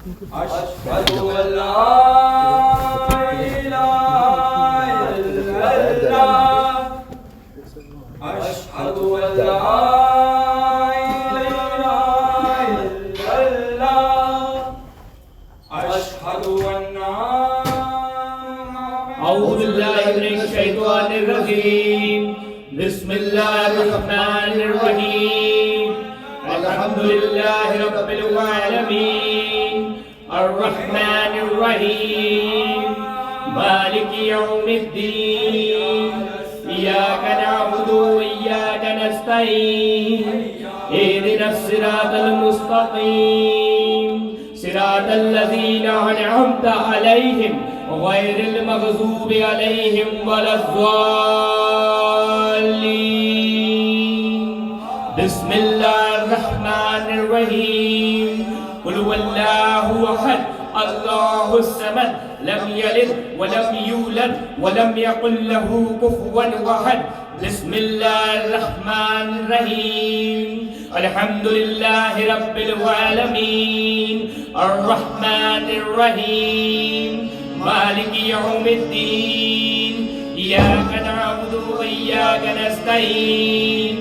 अशहदु अल्ला इलाहा इल्लल्लाह अशहदु अल्ला इलाहा इल्लल्लाह अशहदु अन्ना औज़ु बिल्लाहि मिनश शैतानिर रजीम बिस्मिल्लाहिर रहमानिर रहीम अल्हम्दुलिल्लाहि रब्बिल आलमीन अर्रहमानिर रहीम मालिकि यौमिद्दीन इय्याका नअबुदु व इय्याका नस्तईन इहदिनस सिरातल मुस्तकीम सिरातल लज़ीना अनअमता अलैहिम गैरिल मग़ज़ूबि अलैहिम वलज़्ज़ालिन बिस्मिल्लाहिर रहमानिर रहीम कुल हुवल्लाहु अहद अल्लाहुस समद लम यलिद व लम यूलद व लम यकुल लहू कुफुवन अहद बिस्मिल्लाहिर रहमानिर रहीम अल्हम्दुलिल्लाहि रब्बिल आलमीन अर्रहमानिर रहीम मालिकि यौमिद्दीन इय्याका नअबुदु व इय्याका नस्तईन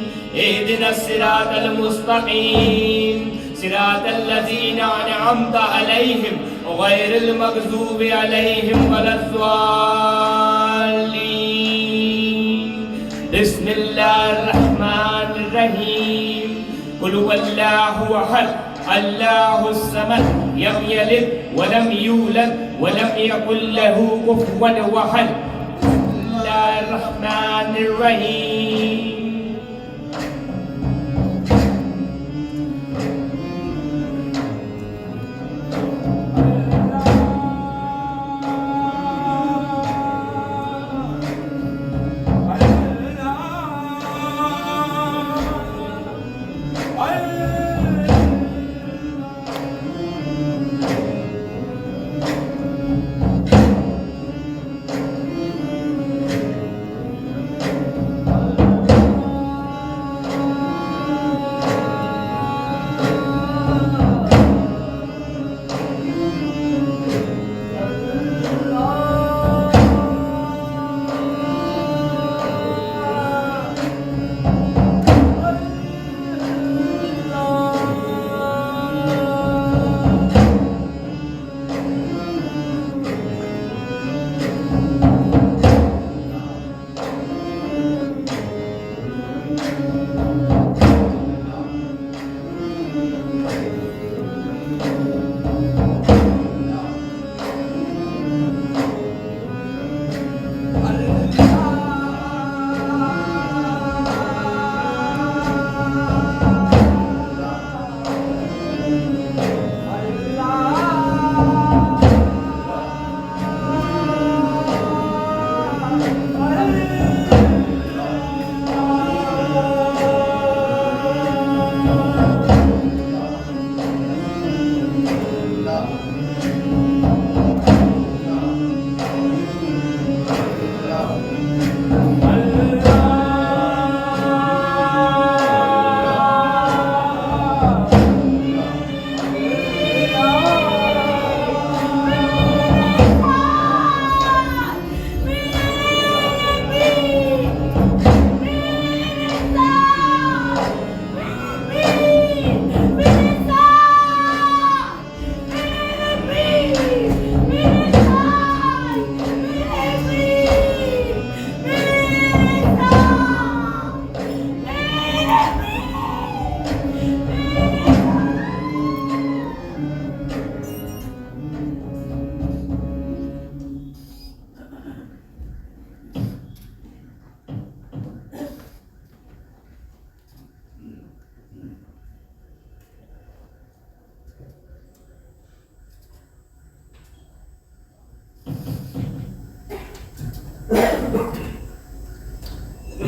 इहदिनस सिरातल मुस्तकीम सिरातल लज़ीना अनअमता अलैहिम गैरिल मग़ज़ूबि अलैहिम वलज़्ज़ालिन बिस्मिल्लाहिर रहमानिर रहीम कुल हुवल्लाहु अहद अल्लाहुस समद लम यलिद व लम यूलद व लम यकुल लहू कुफुवन अहद बिस्मिल्लाहिर रहमानिर रहीम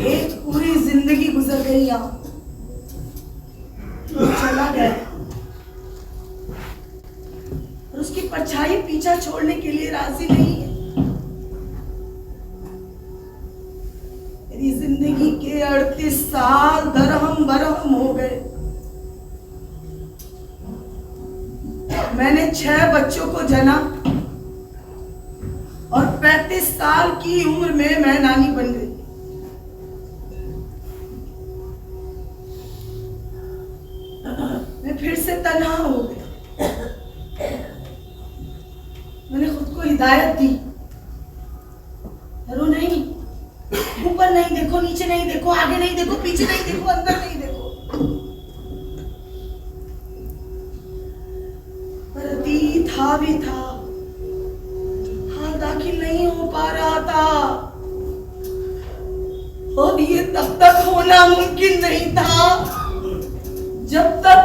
एक पूरी जिंदगी गुजर गई यहाँ, चला गया और उसकी परछाई पीछा छोड़ने के लिए राजी नहीं है। मेरी जिंदगी के 38 साल दरहम बरहम हो गए। मैंने 6 बच्चों को जना और 35 साल की उम्र में मैं नानी बन गई। मैं फिर से तन्हा हो गई। मैंने खुद को हिदायत दी, रो नहीं, ऊपर नहीं देखो, नीचे नहीं देखो, आगे नहीं देखो, पीछे नहीं देखो, अंदर नहीं देखो। पर अतीत था भी था, हाथ दाखिल नहीं हो पा रहा था और ये तब तक होना मुमकिन नहीं था जब तक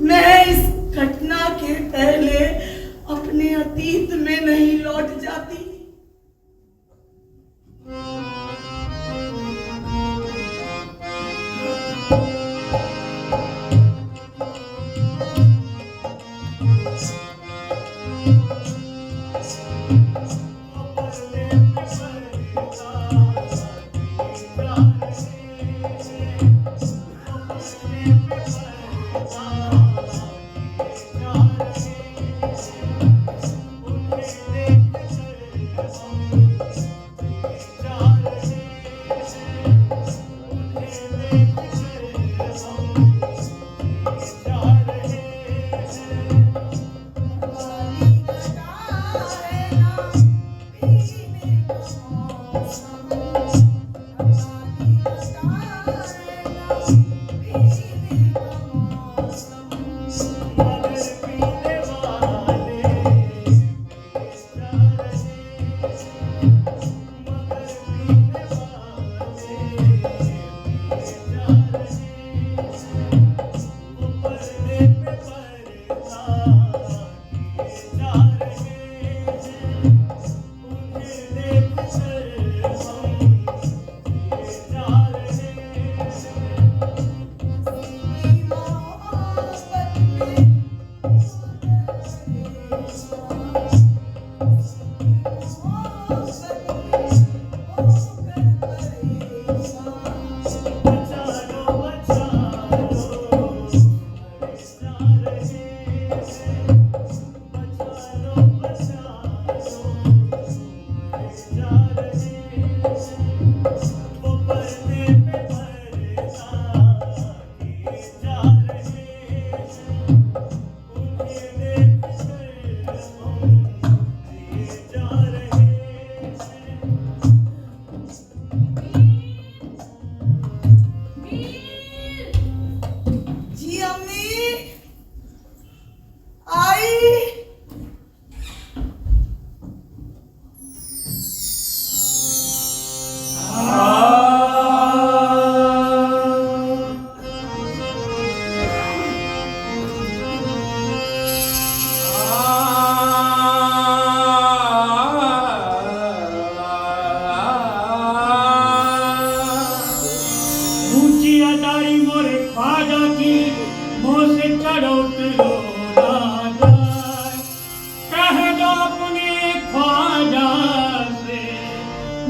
मैं इस घटना के पहले अपने अतीत में नहीं लौट जाती।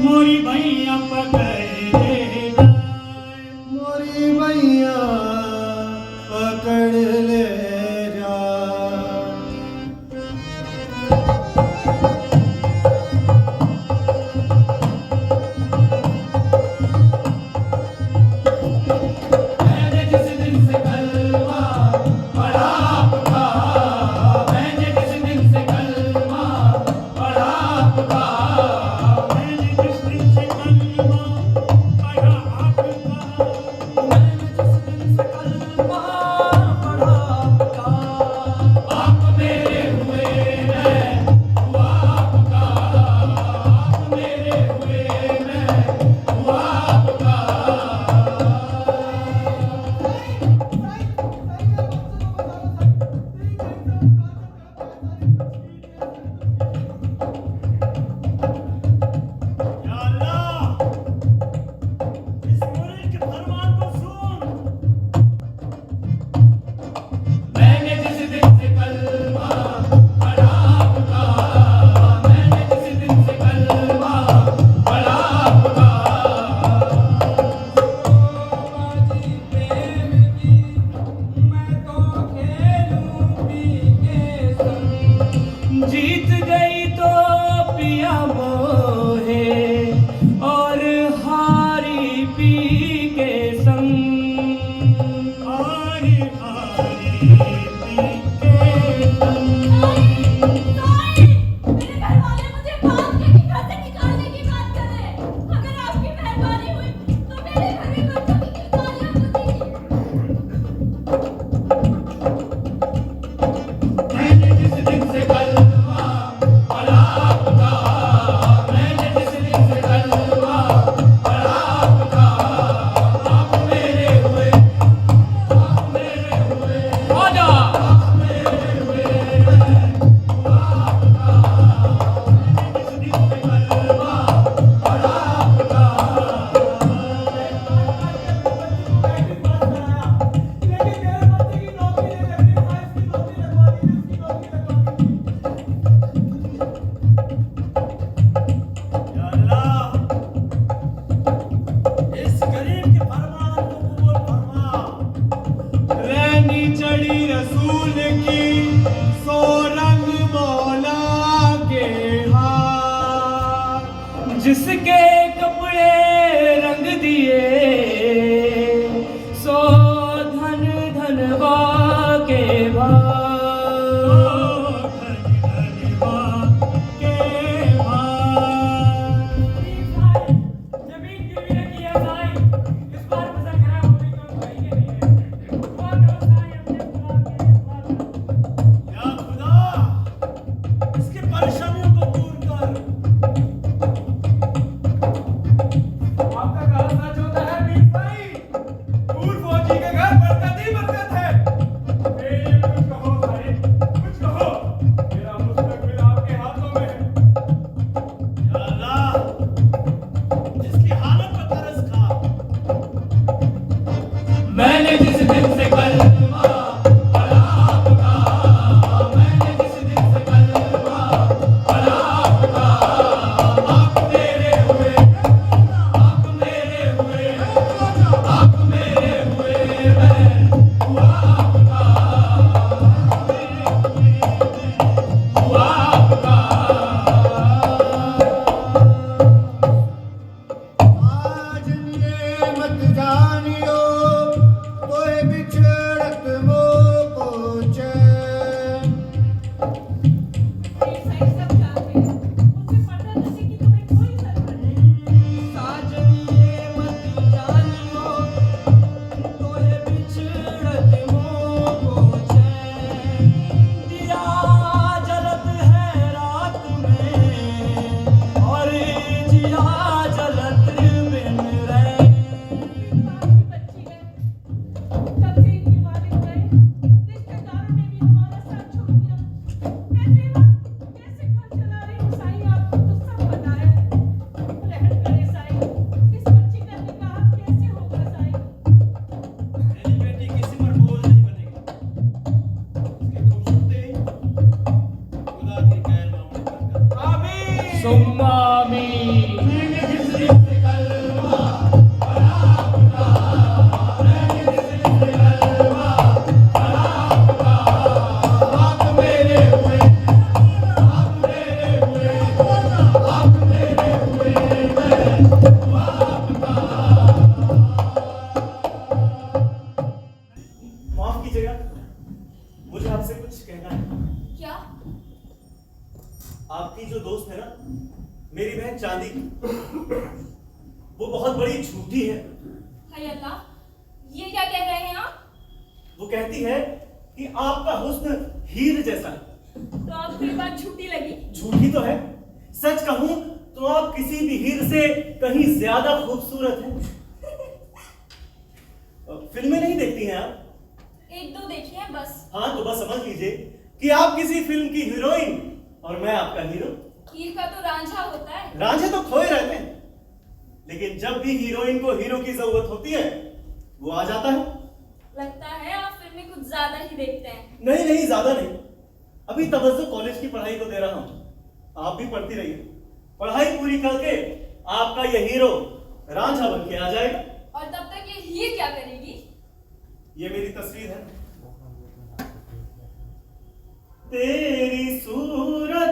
मोरी भैया पकड़ ले जाए, मोरी भैया पकड़ ले जाए। मैंने जिस दिन से कलमा पढ़ा आपका, मैंने जिस दिन से कलमा पढ़ा आपका, मैंने जिस दिन से कलमा जीत गई तो पिया मोहे और हारी पी के संग, हारी हारी पी के संग। मेरे घर वाले मुझे बांध के घर से निकालने की बात कर रहे हैं। अगर आपकी मेहरबानी हुई तो मेरे घर में बच्चों की गालियां बजेगी। मैंने जिस दिन से कलमा पढ़ा आपका, मैंने जिस दिन से कलमा पढ़ा आपका, आप मेरे हुए, आप मेरे हुए, आजा आप मेरे हुए, आपका। मैंने जिस दिन से कलमा पढ़ा आपका। या अल्लाह, इस गरीब के फरमान को कबूल फरमा। रैनी चढ़ी रसूल की, सो रंग मौला के हाथ। जिसके कपड़े रंग दिए सो धन धनवा के भाग। जमीन गिरवी रखी है साईं, इस बार फसल खराब हो गई तो भाई के नहीं है। दुआ करो साईं अपने खुदा के दुआ करो। या खुदा, इसकी परेशानियों को दूर कर। आपका कहा सच होता है मीर भाई, दूर फौजी के घर बरकत ही बरकत है। मेरे लिए कुछ कहो साईं, कुछ कहो, मेरा मुस्तकबिल आपके हाथों में है। या अल्लाह, जिसकी हालत पर तरस खा। मैंने जिस दिन से कलमा पढ़ा आपका, मैंने जिस दिन से कलमा पढ़ा आपका, आप मेरे हुए, आप मेरे हुए, आप मेरे हुए, मैं हुआ आपका, हुआ आपका। आज ये मत जानियो, तोए बिछड़त मोको चैन। मीर साईं सब जानते हैं, मुझसे पर्दा नशी की तुम्हें कोई जरूरत नहीं। साजन ये मत जानियो तोहे बिछड़त मोको चैन। दिया जलत है रात में और जिया जलत बिन रैन। बाप की बच्ची है, तब से इनके वालिद गए, रिश्तेदारों ने भी हमारा साथ छोड़ दिया। मैं सेवा कैसे घर चला रही हूँ साईं, आपको तो सब पता है। रहम करे साईं, इस बच्ची का निकाह कैसे होगा साईं? मेरी बेटी किसी पर बोझ नहीं बनेगी। उसकी खूबसूरती खुदा की गैर मामूली बरकत। आमीन। सुम्मा आमीन। मैंने जिस दिन से कलमा पढ़ा आपका, मैंने जिस दिन से कलमा पढ़ा आपका, आप मेरे हुए, आप मेरे हुए, आप मेरे हुए, मैं हुआ आपका। माफ कीजिएगा, मुझे आपसे कुछ कहना है। क्या? आपकी जो दोस्त है ना, मेरी बहन चांदी, वो बहुत बड़ी झूठी है। हाय अल्लाह, ये क्या कह रहे हैं आप? वो कहती है कि आपका हुस्न हीर जैसा है। तो आपको ये बात झूठी लगी? झूठी तो है, सच कहूं तो आप किसी भी हीर से कहीं ज्यादा खूबसूरत हैं। फिल्में नहीं देखती हैं आप? एक दो देखी है बस। हाँ, तो बस समझ लीजिए कि आप किसी फिल्म की हीरोइन और मैं आपका हीरो। हीर का तो रांझा होता है। रांझे तो खोए रहते हैं, लेकिन जब भी हीरोइन को हीरो की जरूरत होती है वो आ जाता है। लगता है आप फिल्में कुछ ज्यादा ही देखते हैं। नहीं नहीं, ज्यादा नहीं, अभी तवज्जो कॉलेज की पढ़ाई को दे रहा हूं। आप भी पढ़ती रहिए, पढ़ाई पूरी करके आपका ये हीरो रांझा बन के आ जाएगा। और तब तक ये हीर क्या करेगी? ये मेरी तस्वीर है। तेरी सूरत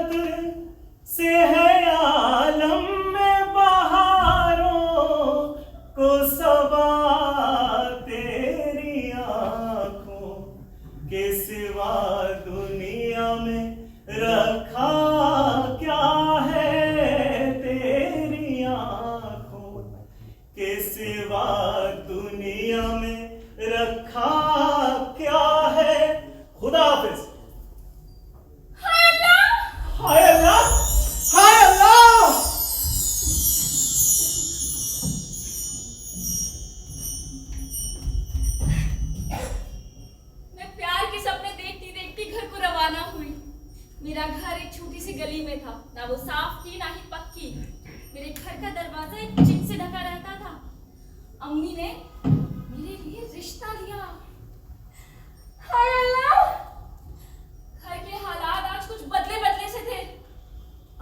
रखा क्या है तेरी आंखों के सिवा दुनिया में, रखा क्या है। खुदा हाफिज। हाय अल्लाह! हाय अल्लाह, हाय अल्लाह। मैं प्यार के सपने देखती देखती घर को रवाना हुई। मेरा घर एक छोटी सी गली में था, ना वो साफ थी ना ही पक्की। मेरे घर का दरवाजा एक चिट से ढका रहता था। अम्मी ने मेरे लिए रिश्ता लिया। हाय अल्लाह! घर के हालात आज कुछ बदले बदले से थे।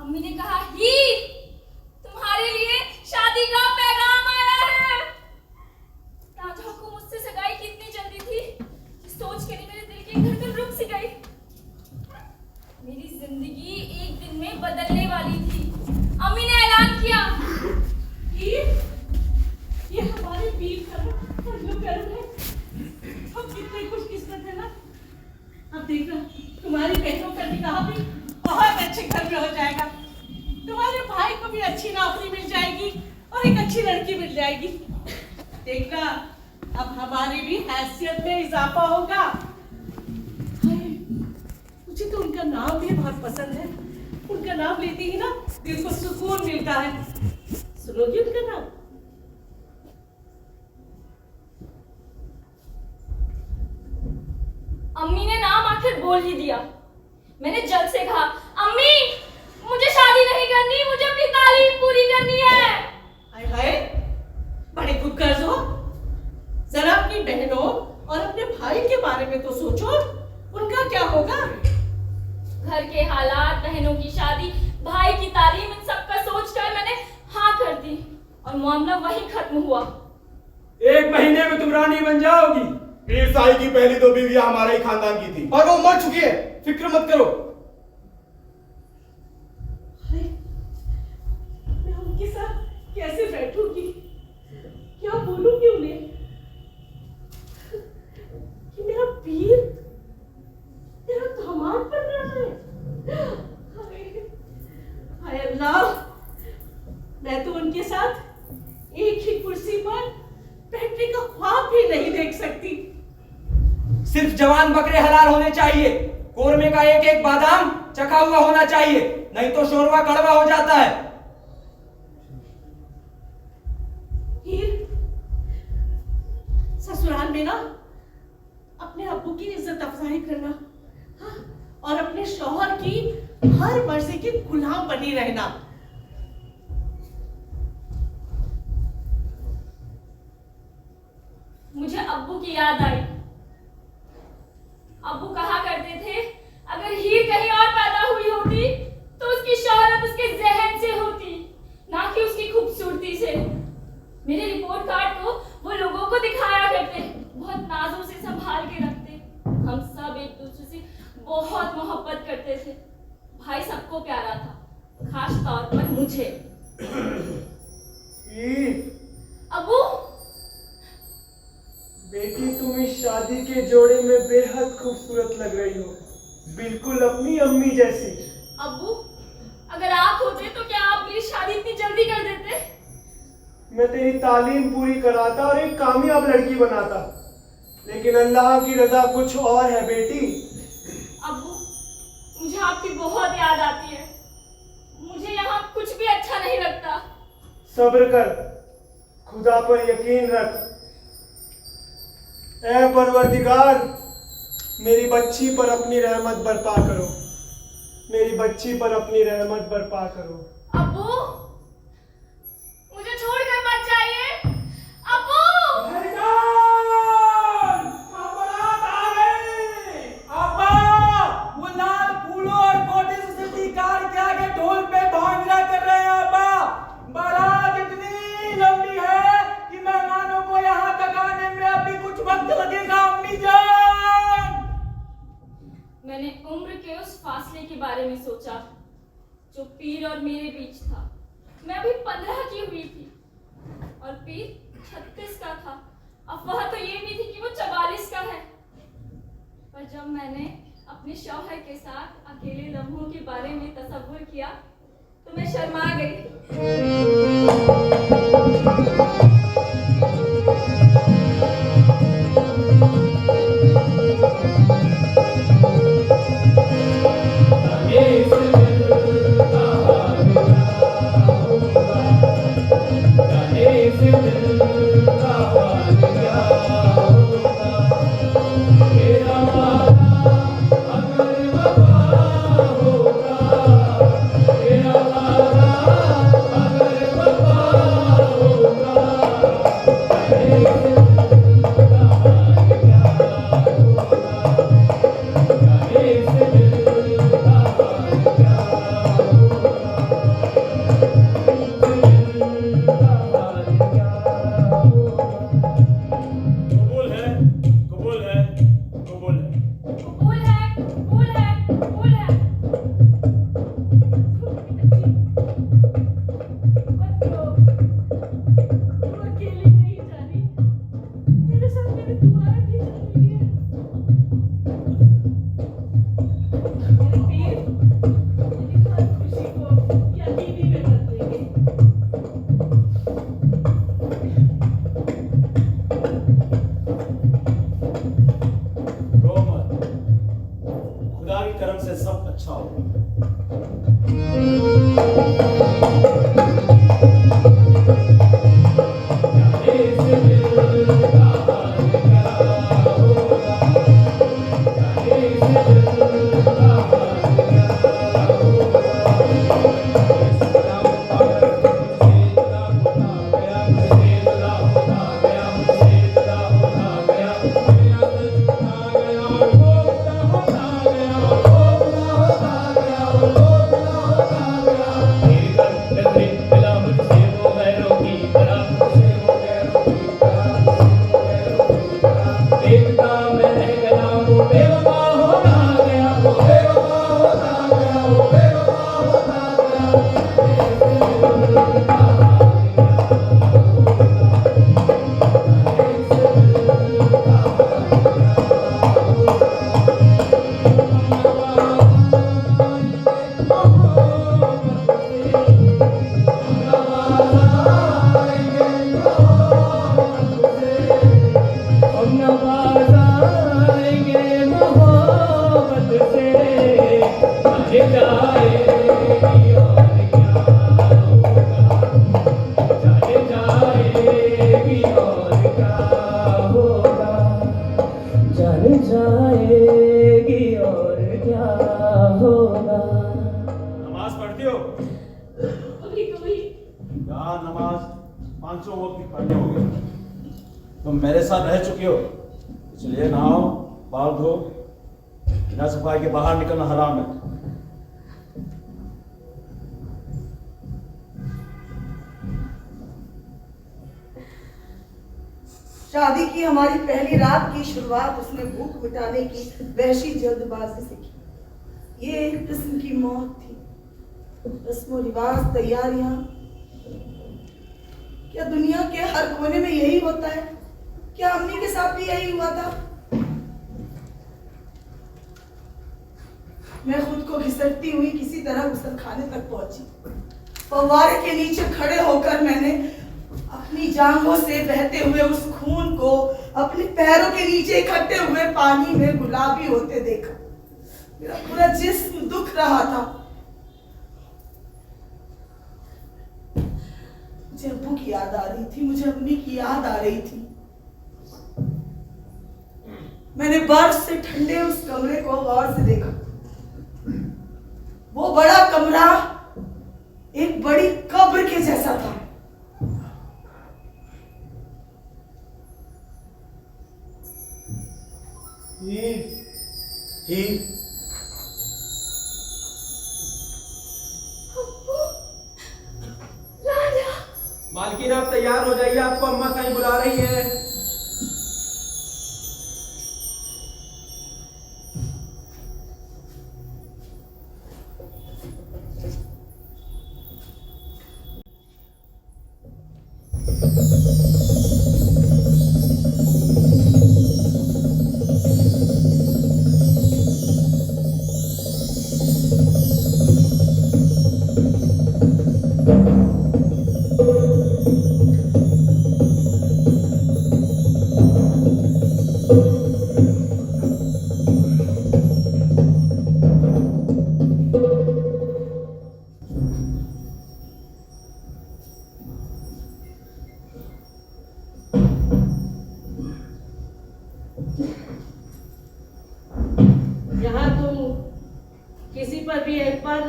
अम्मी ने कहा, ही तुम्हारे लिए शादी का पैगाम आया है। राजा को मुझसे सगाई की इतनी जल्दी थी, सोच के मेरे दिल की धड़कन रुक सी गई। मेरी जिंदगी एक दिन में बदलने वाली थी। अम्मी ने ऐलान किया, ये हमारे वीर का कर्म है। हम कितने खुशकिस्मत है ना। अब देखना, तुम्हारी बहनों का निकाह भी बहुत अच्छे घर में हो जाएगा। तुम्हारे भाई को भी अच्छी नौकरी मिल जाएगी और एक अच्छी लड़की मिल जाएगी। देखना, अब हमारी भी हैसियत में इजाफा होगा। हाय, मुझे तो उनका नाम भी बहुत पसंद है। उनका नाम लेते ही ना दिल को सुकून मिलता है। सुनोगी उनका नाम? अम्मी ने नाम आखिर बोल ही दिया। मैंने जल्द से कहा, अम्मी मुझे शादी नहीं करनी, मुझे अपनी तालीम पूरी करनी है। हाय हाय, बड़े खुदगर्ज हो। जरा अपनी बहनों और अपने भाई के बारे में तो सोचो, उनका क्या होगा। घर के हालात, बहनों की शादी, भाई की तालीम, इन सब का सोचकर मैंने हाँ कर दी और मामला वहीं खत्म हुआ। 1 महीने में तुम रानी बन जाओगी। पीर साई की पहली 2 बीवियां हमारे ही खानदान की थी और वो मर चुकी है, फिक्र मत करो। मैं उनके साथ कैसे बैठूंगी, क्या बोलूंगी उन्हें कि मेरा पीर मेरा दामाद बन रहा है। हाय अल्लाह, मैं तो उनके साथ एक ही कुर्सी पर बैठने का ख्वाब भी नहीं देख सकती। सिर्फ जवान बकरे हलाल होने चाहिए। कोरमे का एक एक बादाम चखा हुआ होना चाहिए, नहीं तो शोरवा कड़वा हो जाता है। ससुराल में ना अपने अब्बू की इज्जत अफजाई करना, हाँ, और अपने शौहर की हर मर्जी की गुलाम बनी रहना। मुझे अब्बू की याद आई। अब्बू कहा करते थे, अगर हीर कहीं और पैदा हुई होती तो उसकी शोहरत उसके जहन से होती, ना कि उसकी खूबसूरती से। मेरे रिपोर्ट कार्ड को वो लोगों को दिखाया करते, बहुत नाजों से संभाल के रखते। हम सब एक दूसरे से बहुत मोहब्बत करते थे। भाई सबको प्यारा था, खास तौर पर मुझे। अब्बू, बेटी तुम इस शादी के जोड़े में बेहद खूबसूरत लग रही हो, बिल्कुल अपनी अम्मी जैसी। अब्बू, अगर आप होते तो क्या आप मेरी शादी इतनी जल्दी कर देते? मैं तेरी तालीम पूरी कराता और एक कामयाब लड़की बनाता, लेकिन अल्लाह की रजा कुछ और है बेटी। अब्बू, मुझे आपकी बहुत याद आती है। मुझे यहाँ कुछ भी अच्छा नहीं लगता। सब्र कर, खुदा पर यकीन रख। ऐ परवरदिगार, मेरी बच्ची पर अपनी रहमत बरपा करो, मेरी बच्ची पर अपनी रहमत बरपा करो। अब्बू, मुझे छोड़कर मत जाइए। अब्बू! वो लाल फूलों और कोटे से सजी कार के आगे ढोल पे भांगड़ा कर रहे हैं अब्बा। बारात इतनी लंबी है कि मेहमानों को यहाँ तक आने में अभी कुछ वक्त लगेगा अम्मी जान। मैंने उम्र के उस फासले के बारे में सोचा जो पीर और मेरे बीच था। मैं अभी 15 की हुई थी और पीर 36 का था। अफवाह तो ये भी थी कि वो 44 का है। पर जब मैंने अपने शौहर के साथ अकेले लम्हों के बारे में तसव्वुर किया तो मैं शर्मा गई। तुम मेरे साथ रह चुके हो, इसलिए नहाओ, बाल धो, बिना सफाई के बाहर निकलना हराम है। शादी की हमारी पहली रात की शुरुआत उसने भूख मिटाने की वहशी जल्दबाजी से की। ये एक किस्म की मौत थी। रस्मो रिवाज, तैयारियां, क्या दुनिया के हर कोने में यही होता है? क्या अम्मी के साथ भी यही हुआ था? मैं खुद को घिसटती हुई किसी तरह गुस्लखाने तक पहुंची। फव्वारे के नीचे खड़े होकर मैंने अपनी जांघों से बहते हुए उस खून को अपने पैरों के नीचे इकट्ठे हुए पानी में गुलाबी होते देखा। मेरा पूरा जिस्म दुख रहा था। मुझे अब्बू की याद आ रही थी, मुझे अम्मी की याद आ रही थी। मैंने बर्फ से ठंडे उस कमरे को गौर से देखा। वो बड़ा कमरा एक बड़ी कब्र के जैसा था। मालकिन आप तैयार हो जाइए, आपको अम्मा साईं बुला रही है।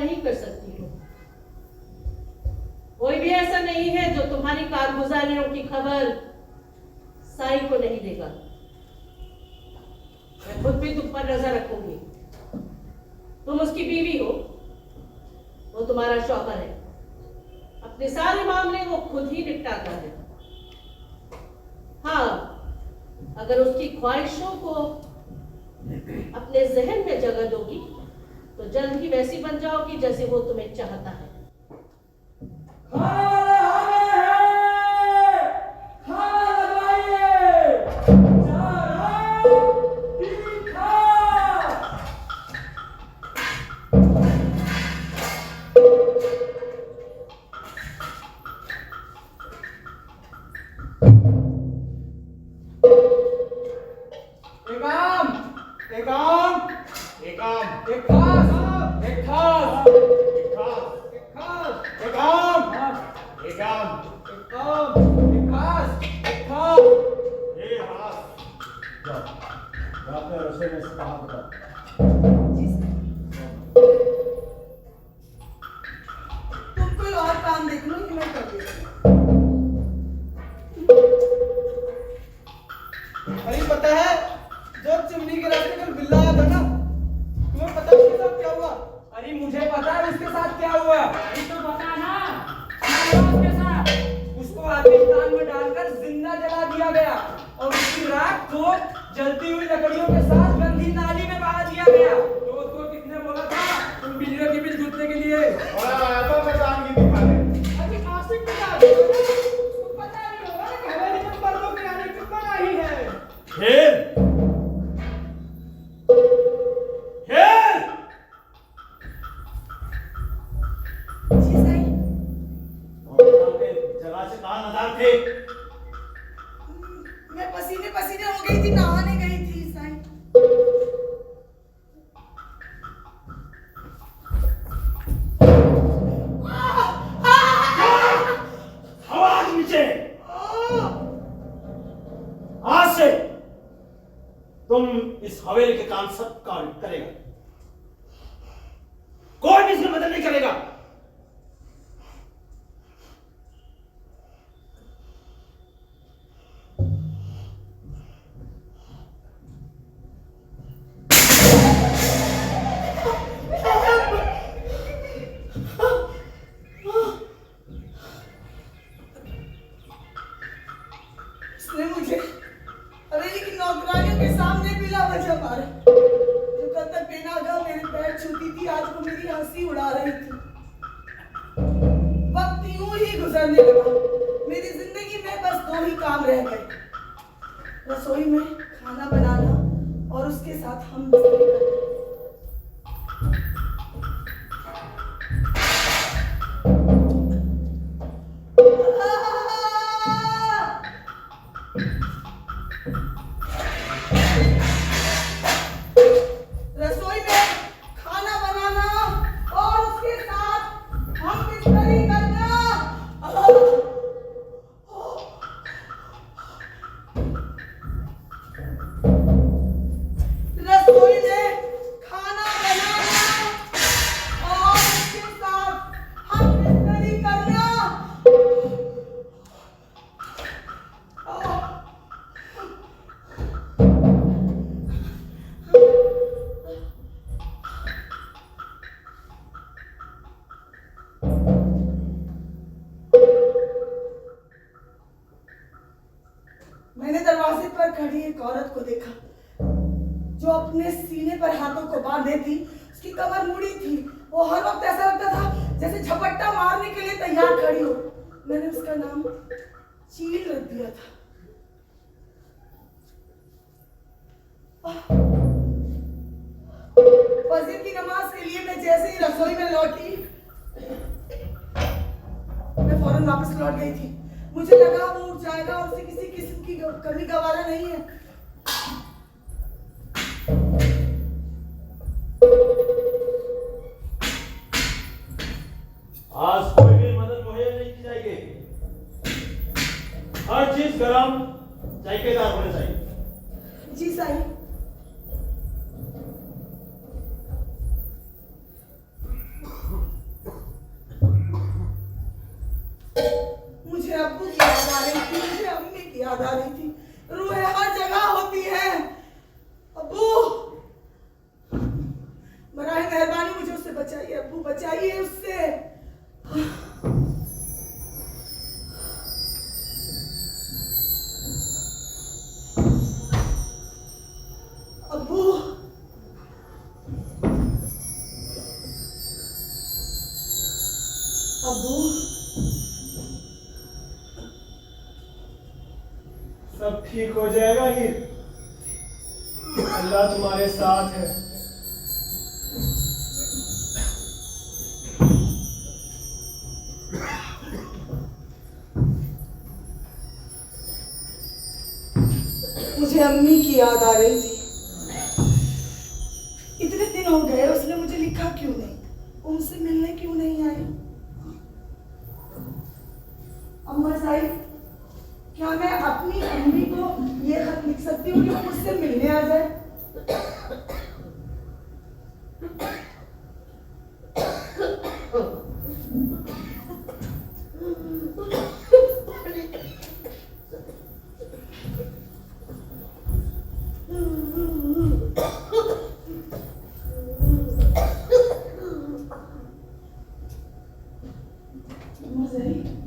नहीं कर सकती हूँ। कोई भी ऐसा नहीं है जो तुम्हारी कारगुजारियों की खबर साई को नहीं देगा। मैं खुद भी तुम पर नजर रखूंगी। तुम उसकी बीवी हो, वो तुम्हारा शौहर है। अपने सारे मामले वो खुद ही निपटाता है। हाँ, अगर उसकी ख्वाहिशों को अपने जहन में जगह दोगी तो जल्द ही वैसी बन जाओगी जैसे वो तुम्हें चाहता है। खाना हैं, खाना लगवाइए, चारा, तीखा। एक आम, एक आम, एक आम, एक खास, एक खास, एक खास, एक खास, एक आम, हाँ, एक आम, एक आम, एक खास, एक खास। ये हाथ। जाओ, रात में रसोई में से कहा बताओ। जी सर। तुम कोई और काम देख लो कि मैं कर देती हूँ। अरे पता है जो चिमनी के रास्ते कल बिल्ला आया था ना, तुम्हें पता है उसके साथ क्या हुआ? अरे मुझे पता है उसके साथ क्या हुआ। अरे तो बता ना क्या हुआ उसके साथ। उसको आतिशदान में डालकर जिंदा जला दिया गया और उसकी राख को जलती हुई लकड़ियों के साथ गंदी नाली में बहा दिया गया। तो उसको किसने बोला था तुम बिजलियों के बिल जुटने के लिए? और आया तो मैदान की दिखाने। अरे आशिक बता दो ना, उसको पता नहीं होगा कि हवेली में मर्दों की आने की मनाही है। खेल, खेल। जी साई। जगह से कहाँ नदार थे? मैं पसीने पसीने हो गई थी, नहाने गई थी साई। आवाज नीचे। आज से तुम इस हवेली के काम सब काम करेगा। कोई भी इसमें मदद नहीं करेगा। उसने मुझे हवेली की नौकरानियों के सामने बिला वजह मारा। जो कल तक बेनागा मेरे पैर छूती थी, आज वो मेरी हंसी उड़ा रही थी। वक्त यूं ही गुजरने लगा। मेरी जिंदगी में बस दो ही काम रह गए, रसोई में खाना बनाना और उसके साथ हम बिस्तरी करना। रसोई में खाना बनाना और उसके साथ हम बिस्तरी करना। रसोई में खाना बनाना और उसके साथ हम बिस्तरी करना। मैंने दरवाजे पर खड़ी एक औरत को देखा जो अपने सीने पर हाथों को बांधे थी। उसकी कमर मुड़ी थी। वो हर वक्त ऐसा लगता था जैसे झपट्टा मारने के लिए तैयार खड़ी हो। मैंने उसका नाम चील रख दिया था। फजर की नमाज के लिए मैं जैसे ही रसोई में लौटी, मैं फौरन वापस लौट गई थी। मुझे लगा वो उठ जाएगा और उसे किसी किस्म की कमी गवारा नहीं है। आज कोई भी मदद मुहैया नहीं की जाएगी। हर चीज गरम जायकेदार होने चाहिए। जी साईं। अब्बू बचाइए उससे। अब्बू, अब्बू, सब ठीक हो जाएगा ही। अल्लाह तुम्हारे साथ है। मुझे अम्मी की याद आ रही थी। इतने दिन हो गए, उसने मुझे लिखा क्यों नहीं, उनसे मिलने क्यों नहीं आई। अम्मा साहिब, क्या मैं अपनी अम्मी को ये खत लिख सकती हूँ कि वो मुझसे मिलने आ जाए? अम्मा साहिब,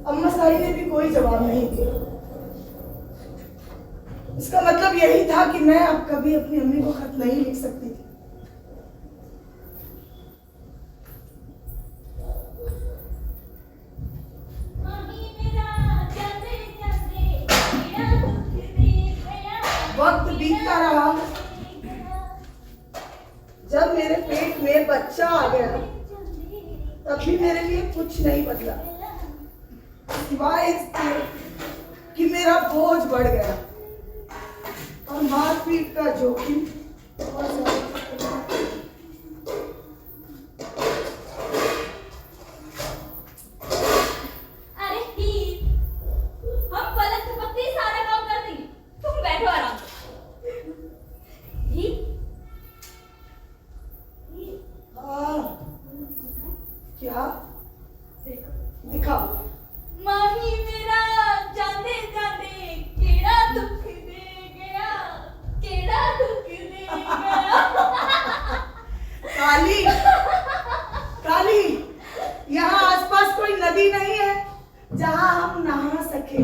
अम्मा साहिब ने भी कोई जवाब नहीं दिया। इसका मतलब यही था कि मैं अब कभी अपनी अम्मी को खत नहीं लिख सकती थी। वक्त बीतता रहा, जब मेरे पेट में बच्चा आ गया तब भी मेरे लिए कुछ नहीं बदला, सिवाय इसके कि मेरा बोझ बढ़ गया और मारपीट का जोखिम और ज्यादा। अरे हीर, हम पलक झपकते ही सारा काम कर देंगे, तुम बैठो आराम से। हीर, हाँ, क्या दिखाओ। माही मेरा जाने जाने केड़ा दुख दे गया, केड़ा दुख दे गया। काली, काली, यहाँ आसपास कोई नदी नहीं है जहाँ हम नहा सके,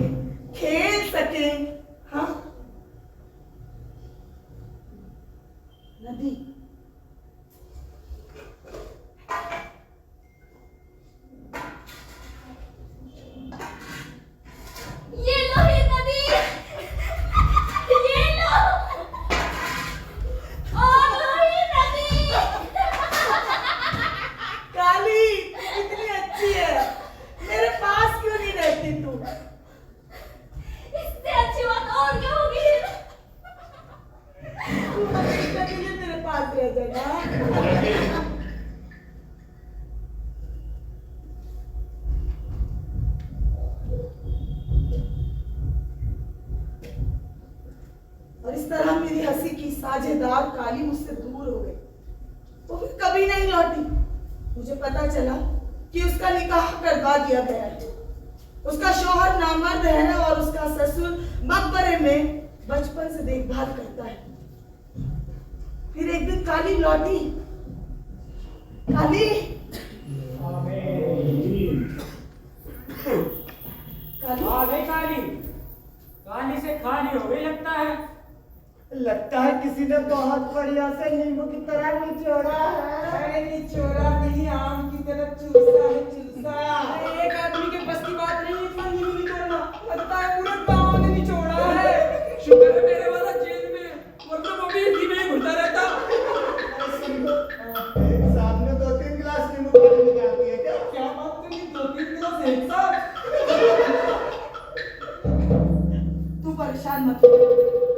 खेल सके? हाँ, नदी। ये लो ही नदी, ये लो, और लो ही नदी। काली, कितनी अच्छी है, मेरे पास क्यों नहीं रहती तू? इससे अच्छी बात और क्या होगी? तू हमेशा के लिए मेरे पास रह जाना। और इस तरह मेरी हंसी की साझेदार काली मुझसे दूर हो गई, वो फिर कभी नहीं लौटी। मुझे पता चला कि उसका निकाह करवा दिया गया है, उसका शौहर नामर्द है और उसका ससुर मकबरे में बचपन से देखभाल करता है। फिर एक दिन काली लौटी। काली, काली, आ गई काली। काली से खाली हो गई लगता है। लगता है किसी ने बहुत बढ़िया से नींबू की तरह निचोड़ा है। अरे निचोड़ा नहीं, आम की तरह चूसा है, चूसा। अरे एक आदमी के बस की बात नहीं है इतना नींबू निचोड़ना। लगता है पूरे गांव ने निचोड़ा है। शुक्र है मेरे वाला जेल में, वरना वो भी इसी में ही घुसा रहता। सामने 2-3 गिलास नींबू पानी निकाल दिए क्या? क्या बात करी, 2-3 गिलास एक साथ? तू परेशान मत हो।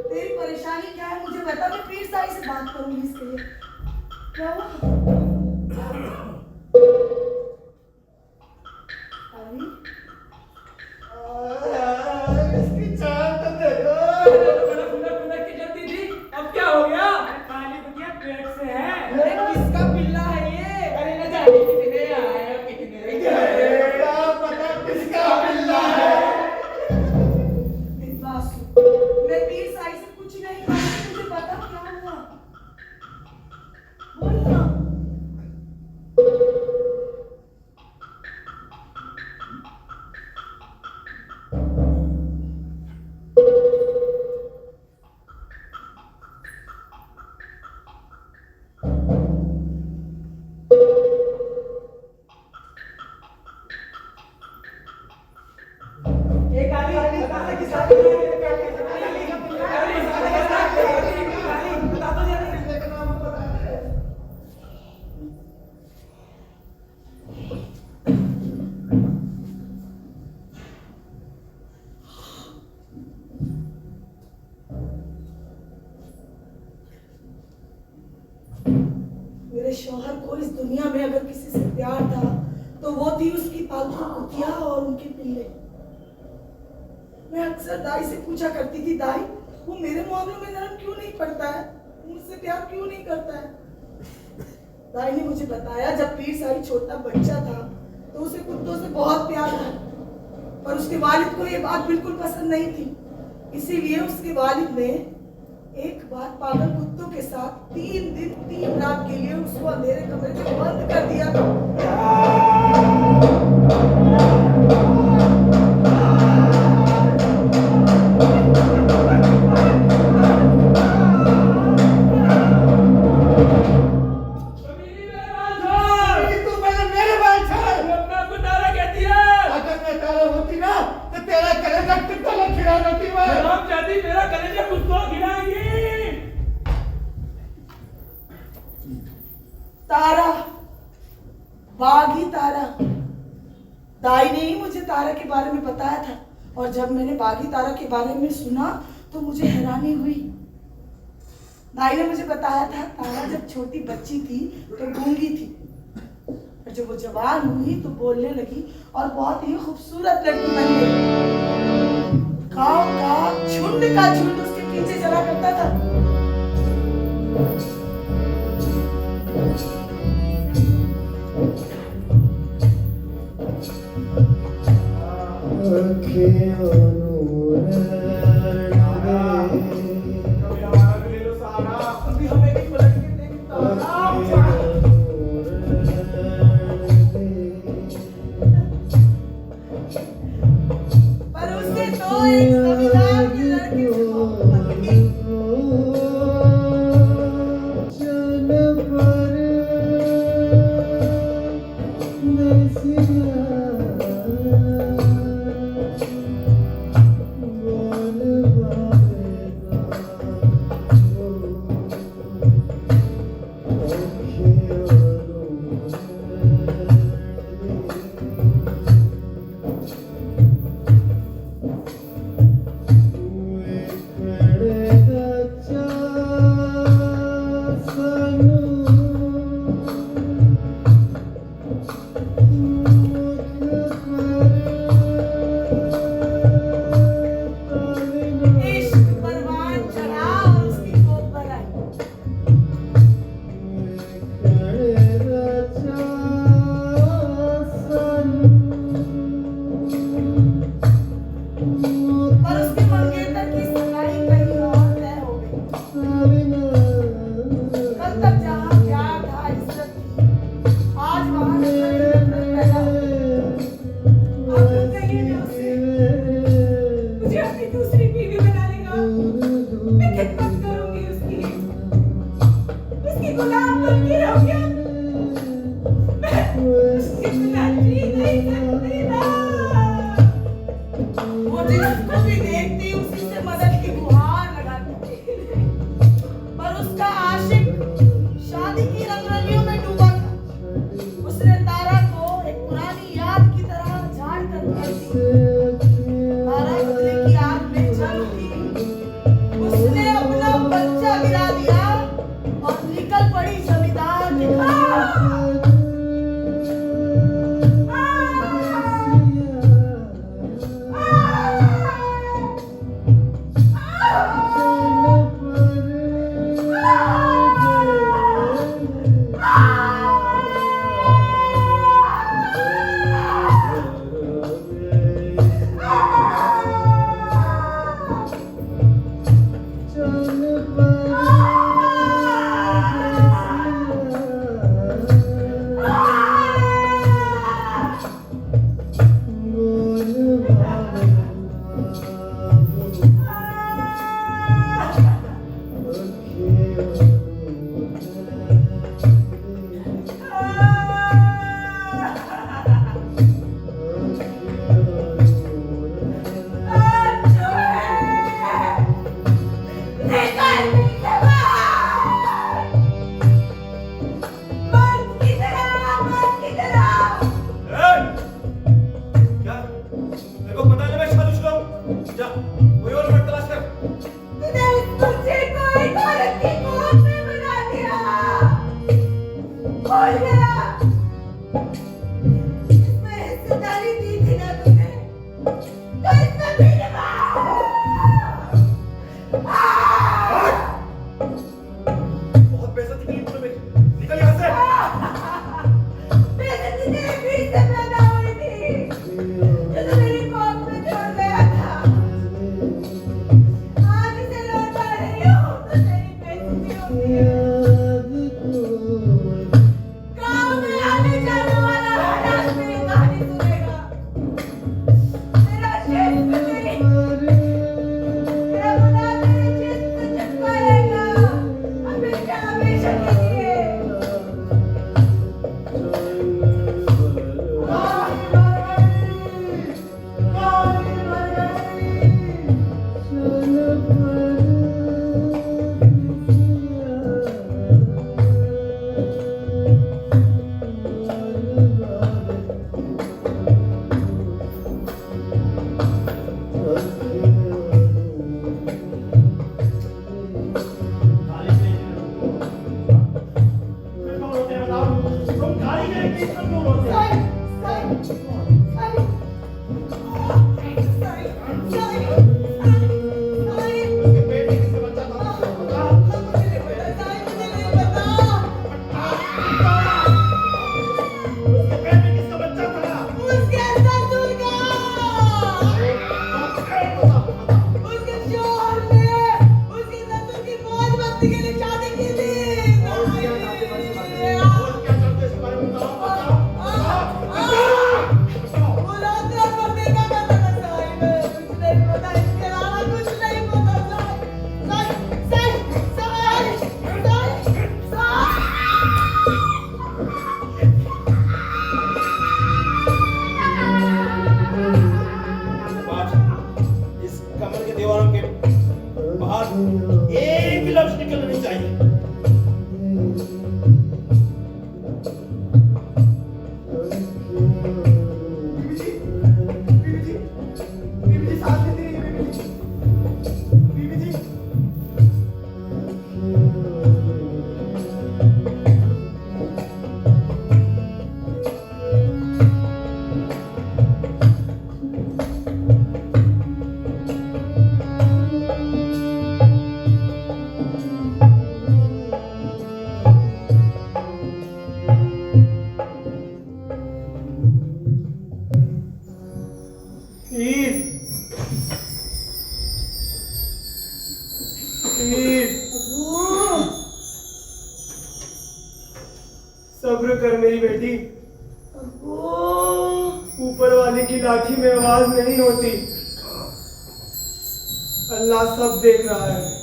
तेरी परेशानी क्या है मुझे बता, मैं पीर साई से बात करूंगी इसके लिए। क्या हुआ? काली, इसकी चाल तो देखो। बड़ा फुला फुला के जलती थी, अब क्या हो मेरे शौहर को इस दुनिया में अगर किसी से प्यार था तो वो थी उसकी पालतू कुतिया और उनके पिल्ले। मैं अक्सर दाई से पूछा करती थी, दाई वो मेरे मामलों में नरम क्यों नहीं पड़ता है, मुझसे प्यार क्यों नहीं करता है। दाई ने मुझे बताया जब पीर साई छोटा बच्चा था तो उसे कुत्तों से बहुत प्यार था, पर उसके वालिद को ये बात बिल्कुल पसंद नहीं थी। इसीलिए उसके वालिद ने एक बार पागल कुत्तों के साथ 3 दिन 3 रात के लिए उसको अंधेरे कमरे में बंद कर दिया था। कमीनी मेरे बाल छोड़। तू पहले मेरे बाल छोड़। वो अपने आप को तारा कहती है। अगर मैं तारा होती ना तो तेरा कलेजा कितना ना खिला देती मैं। हराम जाती मेरा कलेजा कुत्तों खिलाएगी। तारा, बागी तारा। दाई ने ही मुझे तारा के बारे में बताया था और जब मैंने बागी तारा के बारे में सुना तो मुझे हैरानी हुई। दाई ने मुझे बताया था तारा जब छोटी बच्ची थी तो गूंगी थी, और जब वो जवान हुई तो बोलने लगी और बहुत ही खूबसूरत लड़की बन गई। गाँव का झुंड उसके पीछे चला करता था। कभी हमारा भी ले लो सहारा। अभी हमें भी पलट के देखता पर उसने तो एक जमींदार के लड़के से मोहब्बत की। इश्क परवान चढ़ा और उसकी गोद भर आई। पर उसके मंगेतर की सगाई कहीं और तय हो गई। कल तक जहाँ प्यार था, इज्जत थी, आज वहाँ नफरत पैदा हो गई। आप लोग कहिए ना उसे, मुझे अपनी दूसरी बीवी बना लेगा। मैं खिदमत करूंगी उसकी गुलाम बन के रहूंगी। मैं उसके बिना जी नहीं सकती ना। वो जिसको भी देखती उसी से मदद की गुहार लगाती थी। पर उसका आशिक शादी की रंगरलियों में डूबा था। उसने तारा को एक पुरानी याद की तरह झाड़ कर रख दी। तारा बदले की आग में जल उठी। उसने अपना बच्चा गिरा दिया और निकल पड़ी जमींदार के घर। Okay. हमेशा के लिए। इस कमरे के दीवारों के बाहर एक लफ्ज निकलना नहीं चाहिए। सब्र कर मेरी बेटी, ऊपर वाले की लाठी में आवाज नहीं होती, अल्लाह सब देख रहा है।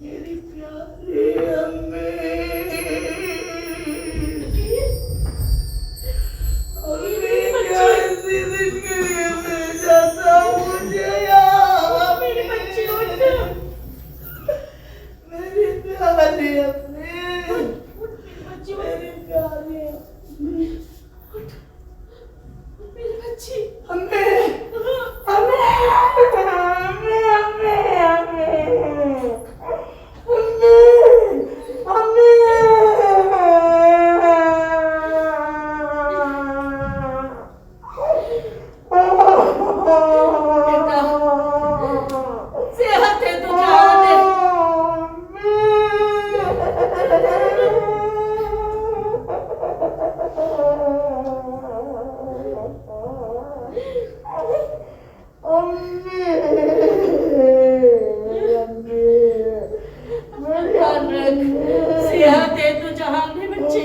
मेरी प्यारी अम्मी, अम्मी कैसी दिन के लिए भेजा था मुझे यहाँ? मेरी बच्ची उठ। मेरी प्यारी अम्मी, बच्ची उठ। मेरी प्यारी अम्मी, मेरी बच्ची। अम्मी, अम्मी, अम्मी, अम्मी, अम्मी, बेटा, सेहत है तो जान है। ध्यान रख, सेहत है तो जहान है बच्चे।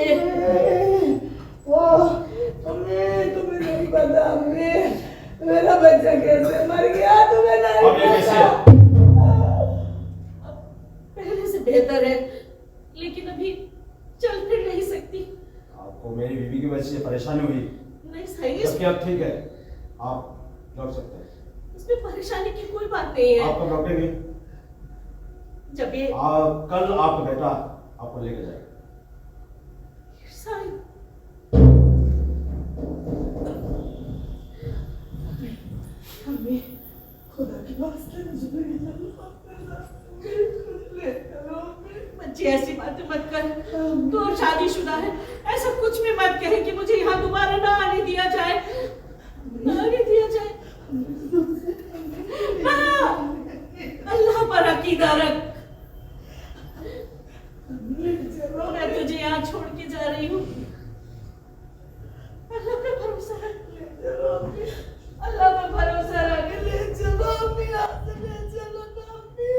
तुम्हें नहीं पता अम्मी, मेरा बच्चा कैसे मर गया, तुम्हें नहीं अब ये कैसे है? पहले से बेहतर है, लेकिन अभी चल फिर नहीं सकती। आपको मेरी बीवी की वजह से परेशानी हुई, नहीं सही, जबकि अब ठीक है, आप लौट सकते हैं। इसमें परेशानी की कोई बात नहीं है। आपका डॉक्टर भी जब ये कल आपका बेटा आपको लेके जाएगा। साई, अम्मी, खुदा की वास्ते मुझे नहीं जाना, ले चलो अम्मी। बच्ची ऐसी बातें मत कर, तो शादीशुदा है, ऐसा कुछ भी मत कहे कि मुझे यहाँ दोबारा ना आने दिया जाए, ना आने दिया जाए। हाँ, अल्लाह पर अकीदा रख। मैं तुझे यहाँ छोड़ के जा रही हूँ, अल्लाह पे भरोसा रख, अल्लाह पे भरोसा रख। ले चलो अम्मी, ले चलो ना अम्मी।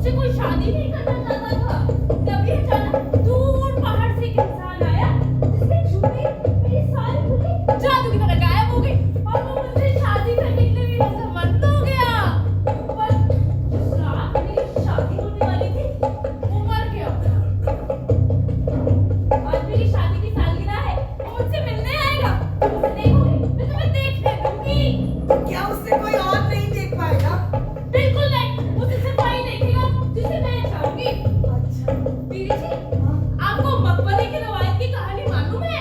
मुझसे कोई शादी नहीं करना चाहता था। तभी अचानक दूर पहाड़ से एक इंसान आया जिसने छूते ही मेरी सारी खुली जादू की तरह गायब हो गई और वो मुझसे शादी करने के लिए मेरे से मत हो गया। पर जिस रात मेरी शादी होने वाली थी वो मर गया। आज मेरी शादी की सालगिरह है, वो मुझसे मिलने आएगा। तुम उसे देखोगे, मैं तुम्हें देखने दूंगी। क्या उससे कोई और नहीं देख पाएगा? बिल्कुल नहीं, उसे सिर्फ वही देखेगा जिसे मैं चाहूंगी। अच्छा। दीदी जी, आपको मकबरे की रवायत की कहानी मालूम है?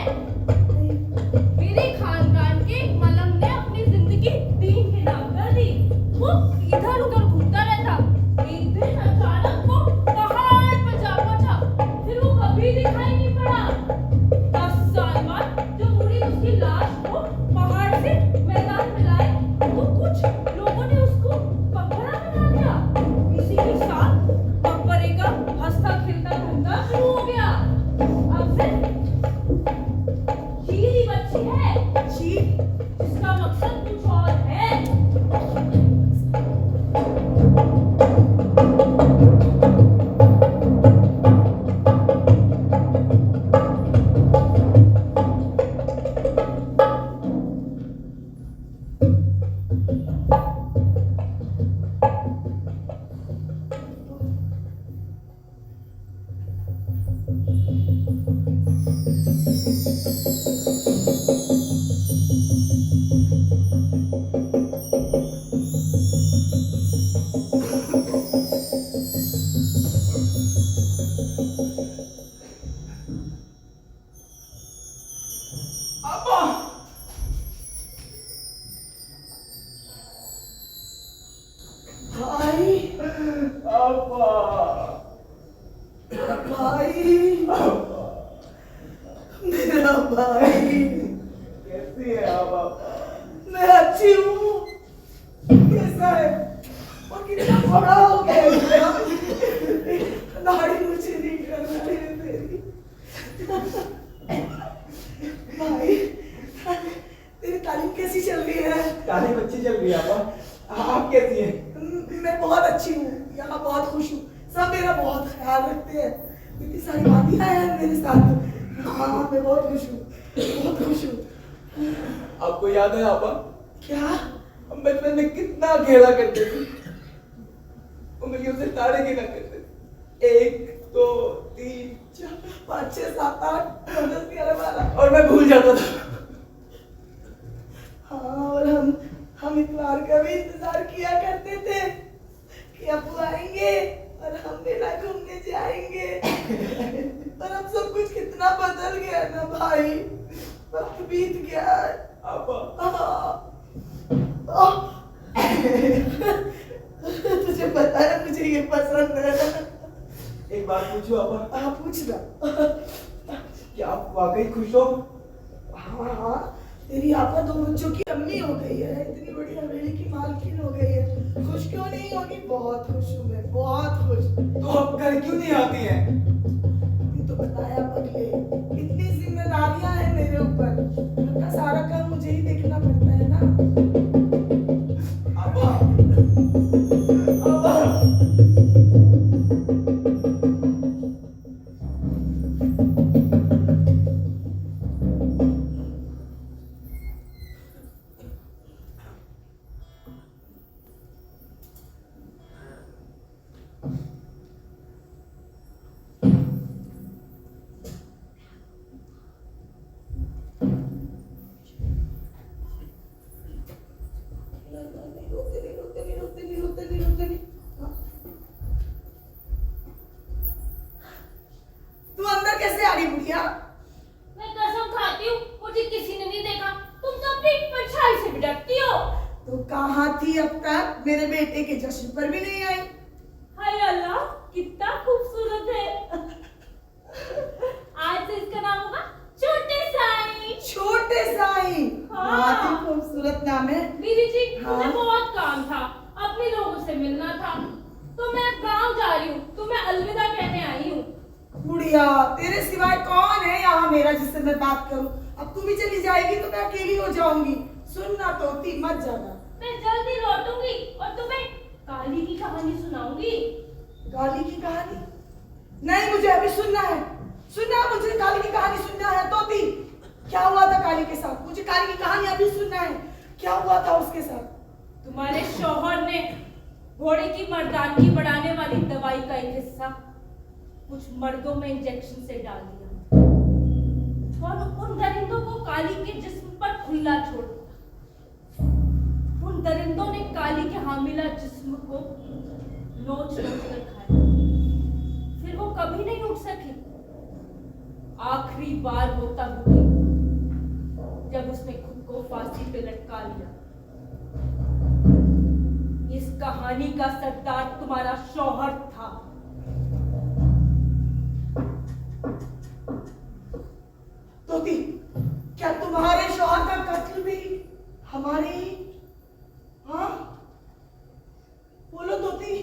मेरे खानदान के एक मलंग ने अपनी जिंदगी दीन के नाम कर दी। वो इधर उधर घूमता रहता। एक दिन अचानक वो पहाड़ पर जा पहुंचा, फिर वो कभी दिखाई नहीं पड़ा। 10 साल बाद जब मुरीद उसकी लाश को पहाड़ से मैदान में लाए तो कुछ लोगों ने उसको मकबरा बना दिया। इसी के साथ मकबरे का हंसता खेलता धंधा शुरू हो गया। अब से चील ही बच्ची है, चील? जिसका मकसद कुछ और है। अब्बा भाई, अब्बा भाई, मेरा भाई। कैसी है अब्बा? मैं अच्छी हूँ। कैसा है? और कितना बड़ा हो गया है। दाढ़ी मुझे नहीं करना है तेरी। भाई, तेरी तालीम कैसी चल रही है? तारीफ अच्छी चल रही है अब्बा। आप कैसी हैं? मैं बहुत अच्छी हूँ, यहाँ बहुत खुश हूँ। सब मेरा बहुत ख्याल रखते हैं। इतनी सारी बातें हैं मेरे साथ। हाँ, मैं बहुत खुश हूँ, बहुत खुश हूँ। आपको याद है अब्बा, क्या? हम बचपन में कितना खेला करते थे। उंगलियों से तारे गिना करते थे। 1 2 3 4 5 6 7 8 9 10 11 12। और मैं भूल जाता था। हाँ, और हम इतवार का भी इंतजार किया करते थे कि अबू आएंगे और हम मेला घूमने जाएंगे। और अब सब कुछ कितना बदल गया ना भाई। वक्त बीत गया है। अब्बा तुझे पता है मुझे ये पसंद है। एक बात पूछूं अब्बा? हाँ, पूछना। क्या आप वाकई खुश हो? हाँ हाँ, तेरी आपा 2 बच्चों की अम्मी हो गई है, इतनी बड़ी हवेली की मालकिन हो गई है। खुश क्यों नहीं होगी? बहुत खुश हूँ मैं, बहुत खुश। तो आप घर क्यों नहीं आती हैं? अभी तो बताया पगले, इतनी जिम्मेदारियां हैं मेरे ऊपर। घर का सारा काम मुझे ही देखना पड़ता है ना। अब्बा अब्बा तू अंदर कैसे आ गई बुढ़िया? मैं कसम खाती हूँ, मुझे किसी ने नहीं देखा। तुम तो अपनी परछाई से भी डरती हो। तो कहाँ थी अब तक? मेरे बेटे के जश्न पर भी नहीं आई। हाय अल्लाह, कितना खूबसूरत है। आज से इसका नाम होगा छोटे साईं। छोटे साईं? हाँ। बहुत ही खूबसूरत नाम है। दीदी जी, हाँ। मुझे बहुत काम था, अपने लोगों से मिलना था, तो मैं गांव जा रही हूँ, तो मैं अलविदा कहने आई हूँ। बुढ़िया, तेरे सिवाय कौन है यहाँ मेरा जिससे मैं बात करूं? अब तू भी चली जाएगी तो मैं अकेली हो जाऊंगी। सुनना तोती, मत जाना। मैं जल्दी लौटूंगी और तुम्हें काली की कहानी सुनाऊंगी। काली की कहानी? नहीं, मुझे अभी सुनना है। मुझे काली की कहानी सुनना है। तोती, क्या हुआ था काली के साथ? मुझे काली की कहानी अभी सुनना है। क्या हुआ था उसके साथ? तुम्हारे शौहर ने घोड़े की मर्दानगी बढ़ाने वाली दवाई का एक हिस्सा कुछ मर्दों में इंजेक्शन से डाल दिया और उन दरिंदों को काली के जिस्म पर खुला छोड़ दिया। उन दरिंदों ने काली के हामिला जिस्म को नोच कर खाया। फिर वो कभी नहीं उठ सकी। आखिरी बार होता हुई जब उसने खुद को फांसी पे लटका लिया। इस कहानी का सरदार तुम्हारा शौहर था। तोती, क्या तुम्हारे शौहर का कत्ल भी हमारे? हाँ, बोलो तोती।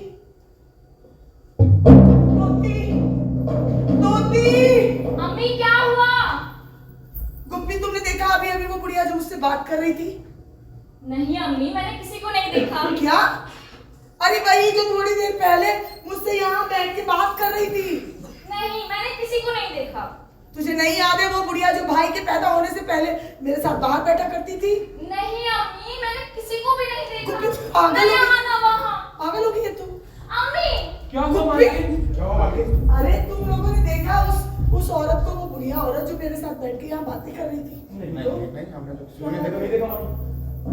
अम्मी क्या हुआ? गुप्पी, तुमने देखा अभी वो बुढ़िया जो मुझसे बात कर रही थी? नहीं अम्मी, मैंने किसी को नहीं देखा। क्या? अरे वही जो थोड़ी देर पहले मुझसे यहाँ बैठ के बात कर रही थी। नहीं, मैंने किसी को नहीं देखा। तुझे नहीं याद है वो बुढ़िया जो भाई के पैदा होने से पहले मेरे साथ बाहर बैठा करती थी? नहीं अम्मी, मैंने किसी को भी नहीं देखा। गुप्पी, पागल मैं हो यहाँ गई? ना वहाँ। पागल हो गई है तू? अम्मी, क्या हुआ गुप्पी? मालकिन? क्या हुआ मालकिन? अरे तुम लोगों ने देखा उस औरत को, वो बुढ़िया औरत जो मेरे साथ बैठ के यहाँ बातें कर रही थी? नहीं हमने तो सुने नहीं देखा।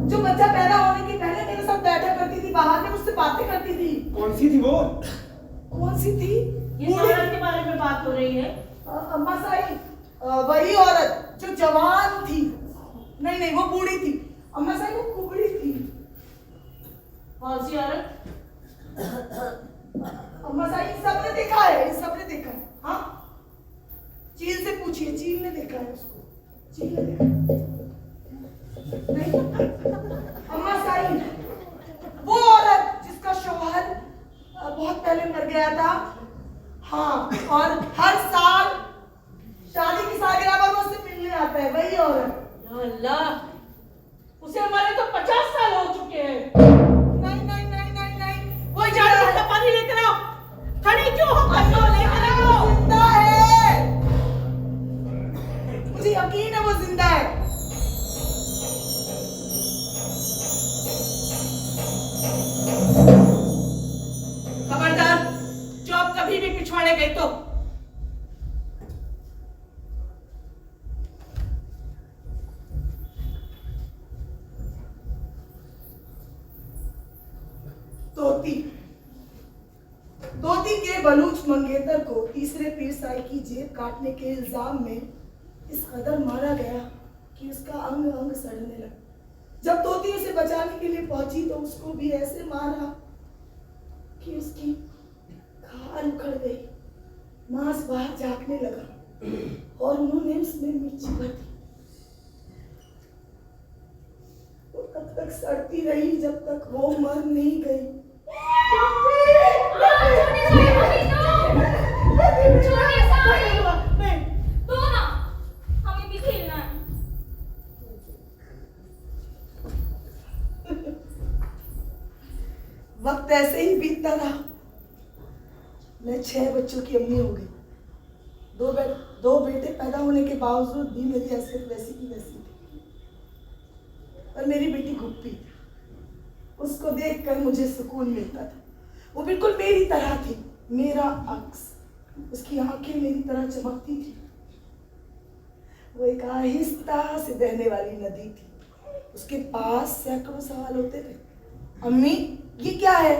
जो बच्चा पैदा होने के पहले मेरे साथ बैठा करती थी, बाहर में मुझसे बातें करती थी। कौन सी थी वो? कौन सी थी? इस औरत के बारे में बात हो रही है। अम्मा साई, वही औरत जो जवान थी। नहीं, वो बूढ़ी थी। अम्मा साई, वो कुबड़ी थी। कौन सी औरत? अम्मा साई, सबने देखा है। हाँ, चील से पूछिए, चील ने देखा है उसको। चील ने देखा नहीं? अम्मा साई, वो औरत जिसका शौहर बहुत पहले मर गया था। हाँ, और हर साल शादी की सालगिरह पर वो उससे मिलने आता है, वही औरत। या अल्लाह, उसे हमारे तो 50 साल हो चुके हैं। नहीं, वो जाने का पानी लेकर आओ। खड़ी क्यों हो? लेकर आओ। जिंदा है, मुझे यकीन है वो जिंदा है। खबरदार, जो आप कभी भी पिछवाड़े गए तो तोती के बलूच मंगेतर को तीसरे पीर साई की जेब काटने के इल्जाम में इस कदर मारा गया कि उसका अंग अंग सड़ने लगा। जब तोती उसे बचाने के लिए पहुंची तो उसको भी ऐसे मारा कि उसकी खाल उखड़ गई, मांस बाहर झांकने लगा और उन्होंने उसमें मिर्ची भर दी। वो तब तक सड़ती रही जब तक वो मर नहीं गई। हमें भी खेलना है। वक्त ऐसे ही बीतता रहा। मैं 6 बच्चों की अम्मी हो गई। दो बेटे पैदा होने के बावजूद भी मेरी हैसियत वैसी की वैसी थी। और मेरी बेटी गुप्पी, उसको देखकर मुझे सुकून मिलता था। वो बिल्कुल मेरी तरह थी, मेरा अक्स। उसकी आंखें मेरी तरह चमकती थी। वो एक आहिस्ता से बहने वाली नदी थी। उसके पास सैकड़ों सवाल होते थे। अम्मी, ये क्या है?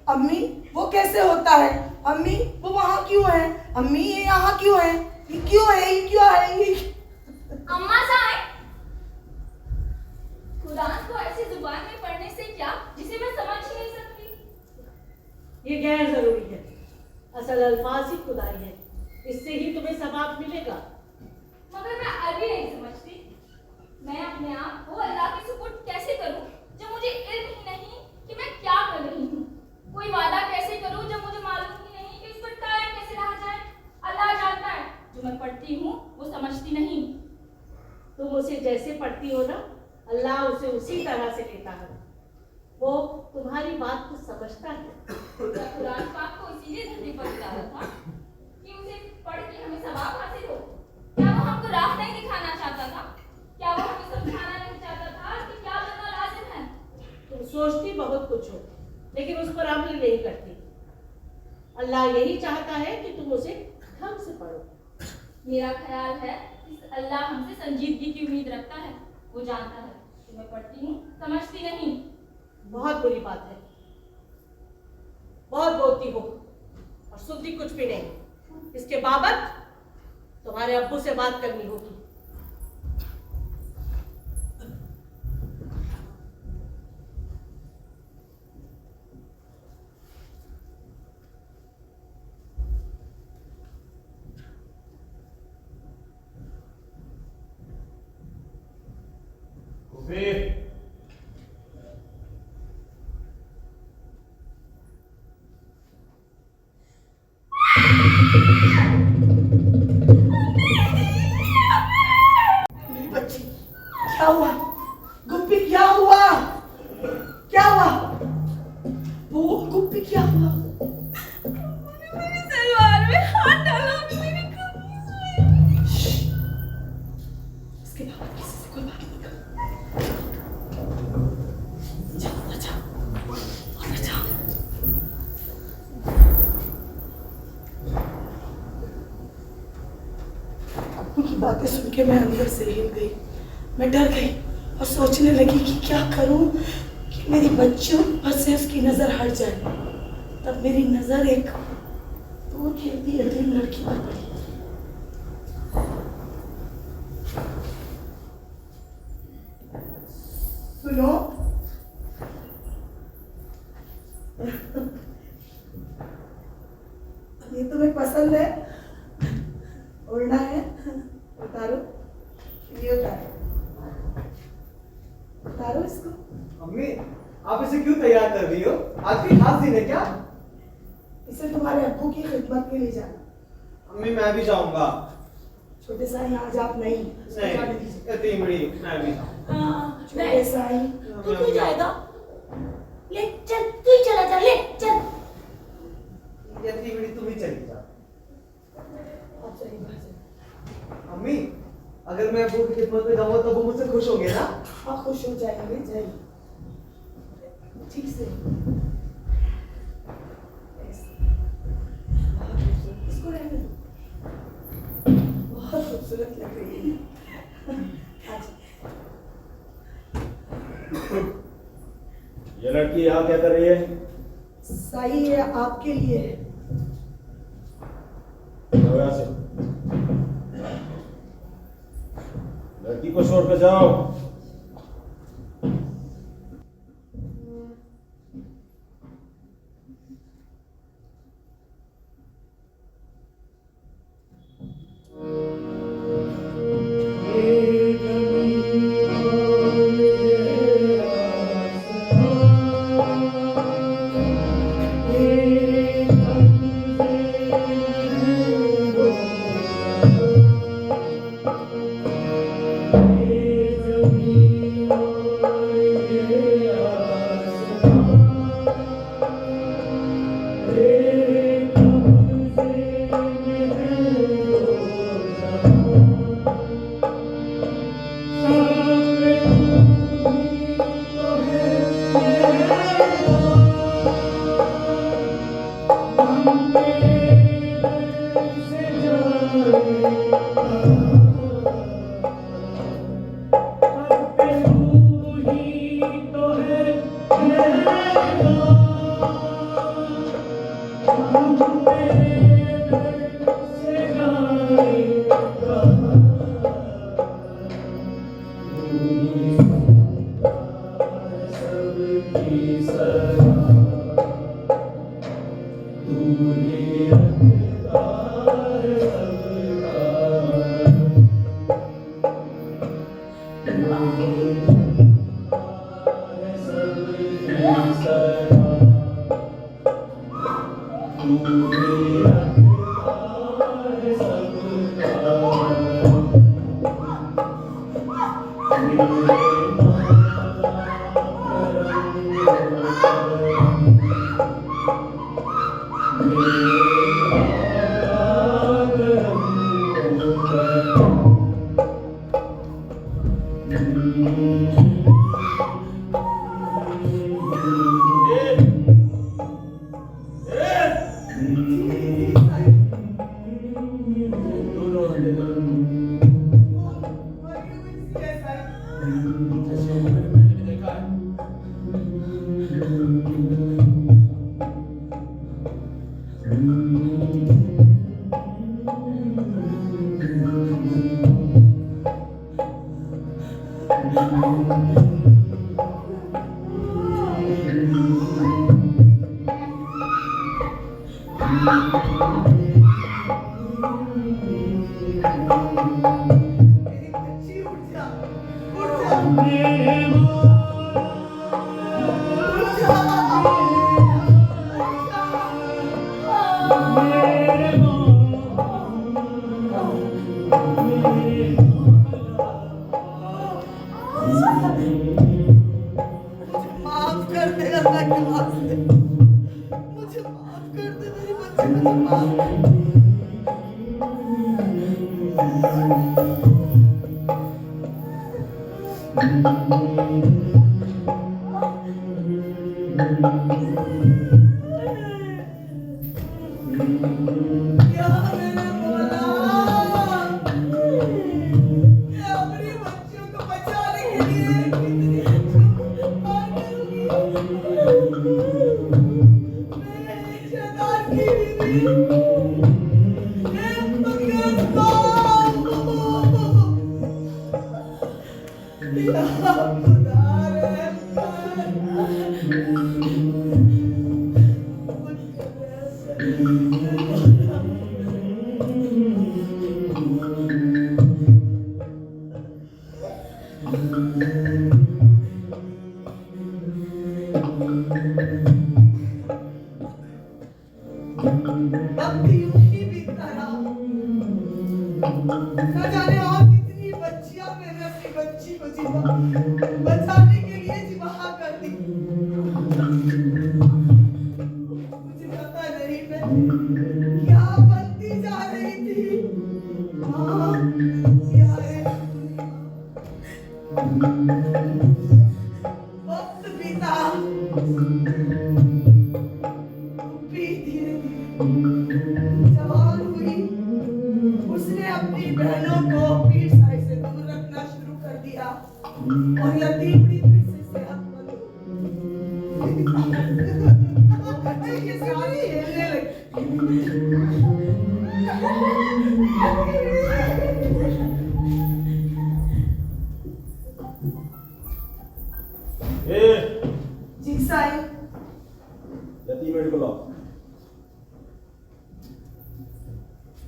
अम्मी, वो कैसे होता है? अम्मी, वो वहाँ क्यों है? अम्मी, ये यहाँ क्यों है? ये क्यों है? ये क्यों है? ये अम्मा साहब, कुरान को ऐसी जुबान में पढ़ने से क्या जिसे मैं समझ ही नहीं सकती। ये गैर जरूरी है। असल अल्फाज ही खुदाई है, इससे ही तुम्हें सवाब मिलेगा। मगर मैं अभी नहीं समझती, मैं अपने आप को अल्लाह के सुपुर्द कैसे करूं जब मुझे इल्म ही नहीं कि मैं क्या कर रही हूँ। कोई वादा कैसे करूं जब मुझे मालूम ही नहीं कि उस पर कायम कैसे रहा जाए। अल्लाह जानता है, जो मैं पढ़ती हूँ वो समझती नहीं। तुम उसे जैसे पढ़ती हो ना, अल्लाह उसे उसी तरह से लेता है। वो तुम्हारी बात को समझता है। क्या कुरान पाक को इसीलिए धरती पर उतारा था कि उसे पढ़ के हमें सवाब हासिल हो? क्या वो हमको राह नहीं दिखाना चाहता था? क्या वो हमें समझाना नहीं चाहता था कि क्या बनना लाजिम है? तुम सोचती बहुत कुछ हो, लेकिन उस पर अमल नहीं करती। अल्लाह यही चाहता है कि तुम उसे ढंग से पढ़ो। मेरा ख्याल है कि अल्लाह हमसे संजीदगी की उम्मीद रखता है। वो जानता है कि मैं पढ़ती हूँ, समझती नहीं। बहुत बुरी बात है, बहुत बोलती हो और सुनती कुछ भी नहीं। इसके बाबत तुम्हारे अब्बू से बात करनी होगी। मेरी बच्ची, क्या हुआ? गुप्पी क्या हुआ? क्या हुआ? वो गुप्पी क्या हुआ? मेरी सलवार में हाथ डाला, मेरी कमीज में। इसके बाद किसी से कोई बात नहीं कर। जाओ ना, जाओ अंदर जाओ। उनकी बातें सुन के मैं अंदर से हिल गई। मैं डर गई और सोचने लगी कि क्या करूं कि मेरी बच्चियों पर से उसकी नजर हट जाए। तब मेरी नजर एक दूर खेलती यतीम लड़की पर पड़ी। सुनो, ये तुम्हें पसंद है? उड़ना है? उतारो, ये उतारो, उतारो इसको। अम्मी, आप इसे क्यों तैयार कर रही हो? आज की खास दिन है क्या? इसे तुम्हारे अब्बू की खिदमत में ले जाना। अम्मी, मैं भी जाऊंगा। छोटे साईं आज आप नहीं, इसको जाने दीजिए। नहीं, तीमड़ी, मैं भी जाऊंगा। छोटे साईं, तू क्यों जाएगा? ले चल, तू ही चला जा, ले चल। ये तीमड़ी तुम ही चली जा। आप जाइए बाहर से। अम्मी, अगर मैं अब्बू की खिदमत में जाऊंगा तो वो मुझसे खुश होंगे ना? हाँ, खुश हो जाएंगे, जाइए ठीक से। ऐसे। बहुत खूबसूरत, इसको रहने दो। बहुत खूबसूरत लग रही है। आज ये लड़की यहाँ क्या कर रही है? साईं, ये आपके लिए है। जाओ यहाँ से। लड़की को छोड़ कर जाओ। Thank you. मेरी बच्ची उठ जा, उठ जा, उठ जा। मुझे माफ कर दे अल्लाह के वास्ते, मुझे माफ कर दे मेरी बच्ची, मुझे माफ कर दे। या मेरे मौला, मैं अपनी बच्चियों को बचाने के लिए कितनी कुर्बान करूंगी। मैं एक शैतान की बीवी, एक बदकिस्मत हूँ। या खुदा रहम अब भी यूं ही बीतता रहा। न जाने और कितनी बच्चियां मैंने अपनी बच्ची को बचाने के लिए जिबहा कर दी। मुझे पता नहीं मैं क्या बनती जा रही थी। माँ, क्या है वक्त बीता, भी धीरे धीरे जवान हुई। उसने अपनी बहनों को पीर साई से दूर रखना शुरू कर दिया और यतीमड़ी फिर से सेहतमंद के साथ खेलने ए, जी साई। यतीम को लाओ।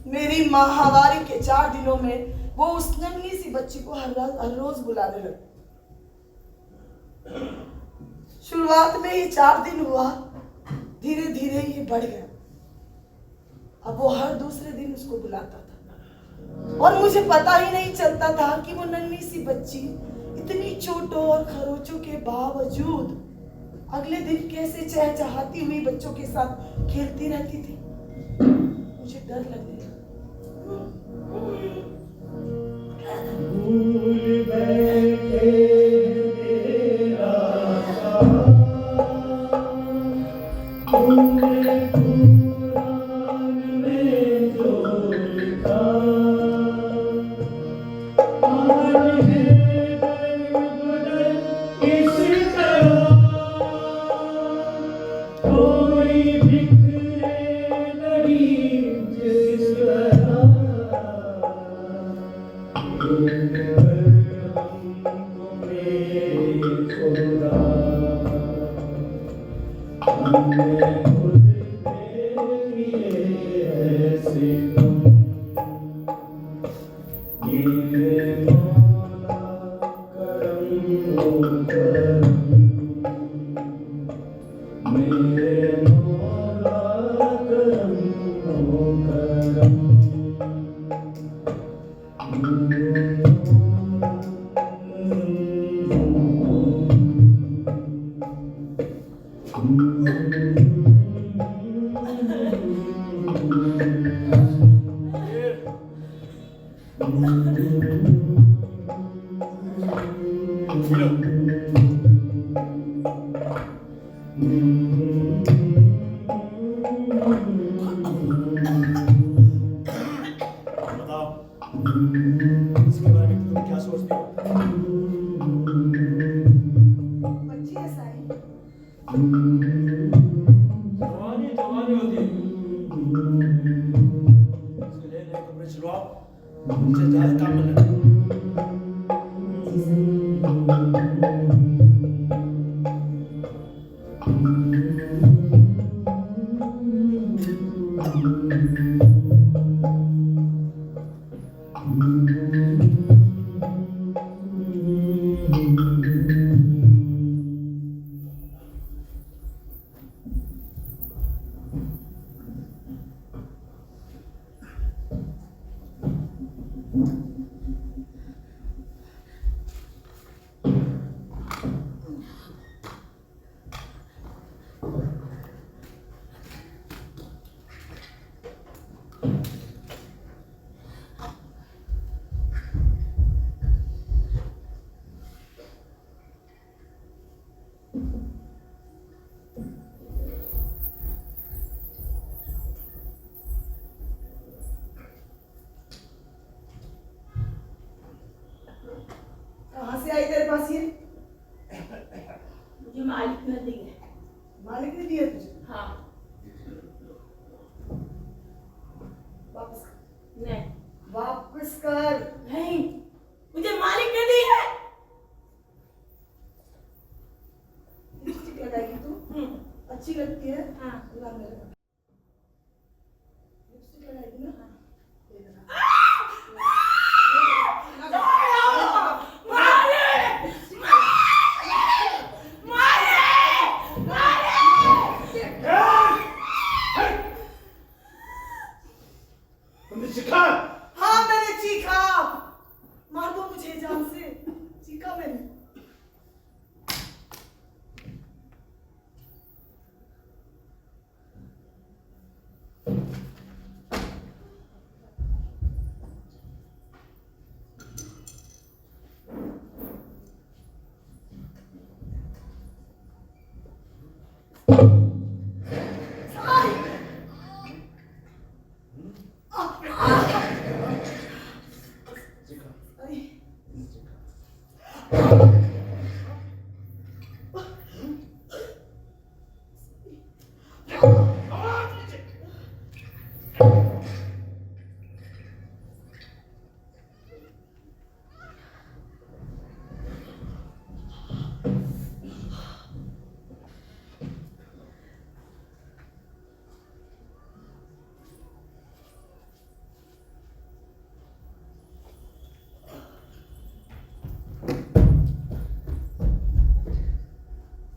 मेरी माहवारी के 4 दिनों में वो उस नन्ही सी बच्ची को हर रोज बुलाने लगी। शुरुआत में ये 4 दिन हुआ, धीरे धीरे ये बढ़ गया। अब वो हर दूसरे दिन उसको बुलाता था और मुझे पता ही नहीं चलता था कि वो नन्ही सी बच्ची इतनी चोटों और खरोचों के बावजूद अगले दिन कैसे चहचहाती हुई बच्चों के साथ खेलती रहती थी। मुझे डर लगने लगा। भूल बैठे तेरा तूने कुरान में जो लिखा, आज है दरगुजर इस तरह, कोई बिखरे नहीं जिस तरह। हमको मेरे खुदा, हमने खुद पे किए ऐसे गम, मेरे मौला करम ओ करम, मेरे मौला करम ओ करम। बताओ, इसके बारे में तुम क्या सोचते हो? बच्ची है साईं। जवानी जवानी होती है। इसके लिए नए कपड़े सिलवाओ, उनसे ज्यादा काम न लगे। जी साईं। कहाँ से आई तेरे पास ये? मुझे मालिक ने दी है। मालिक ने दिया तुझे? हाँ। वापस कर। नहीं वापस कर। नहीं, मुझे मालिक ने दी है। लिपस्टिक लगाएगी तू? अच्छी लगती है? हाँ। लगा मेरे को। लिपस्टिक लगाएगी ना? ये लगा। तुमने चिखा? हाँ मैंने चीखा। मार दो मुझे जान से। चीखा मैंने।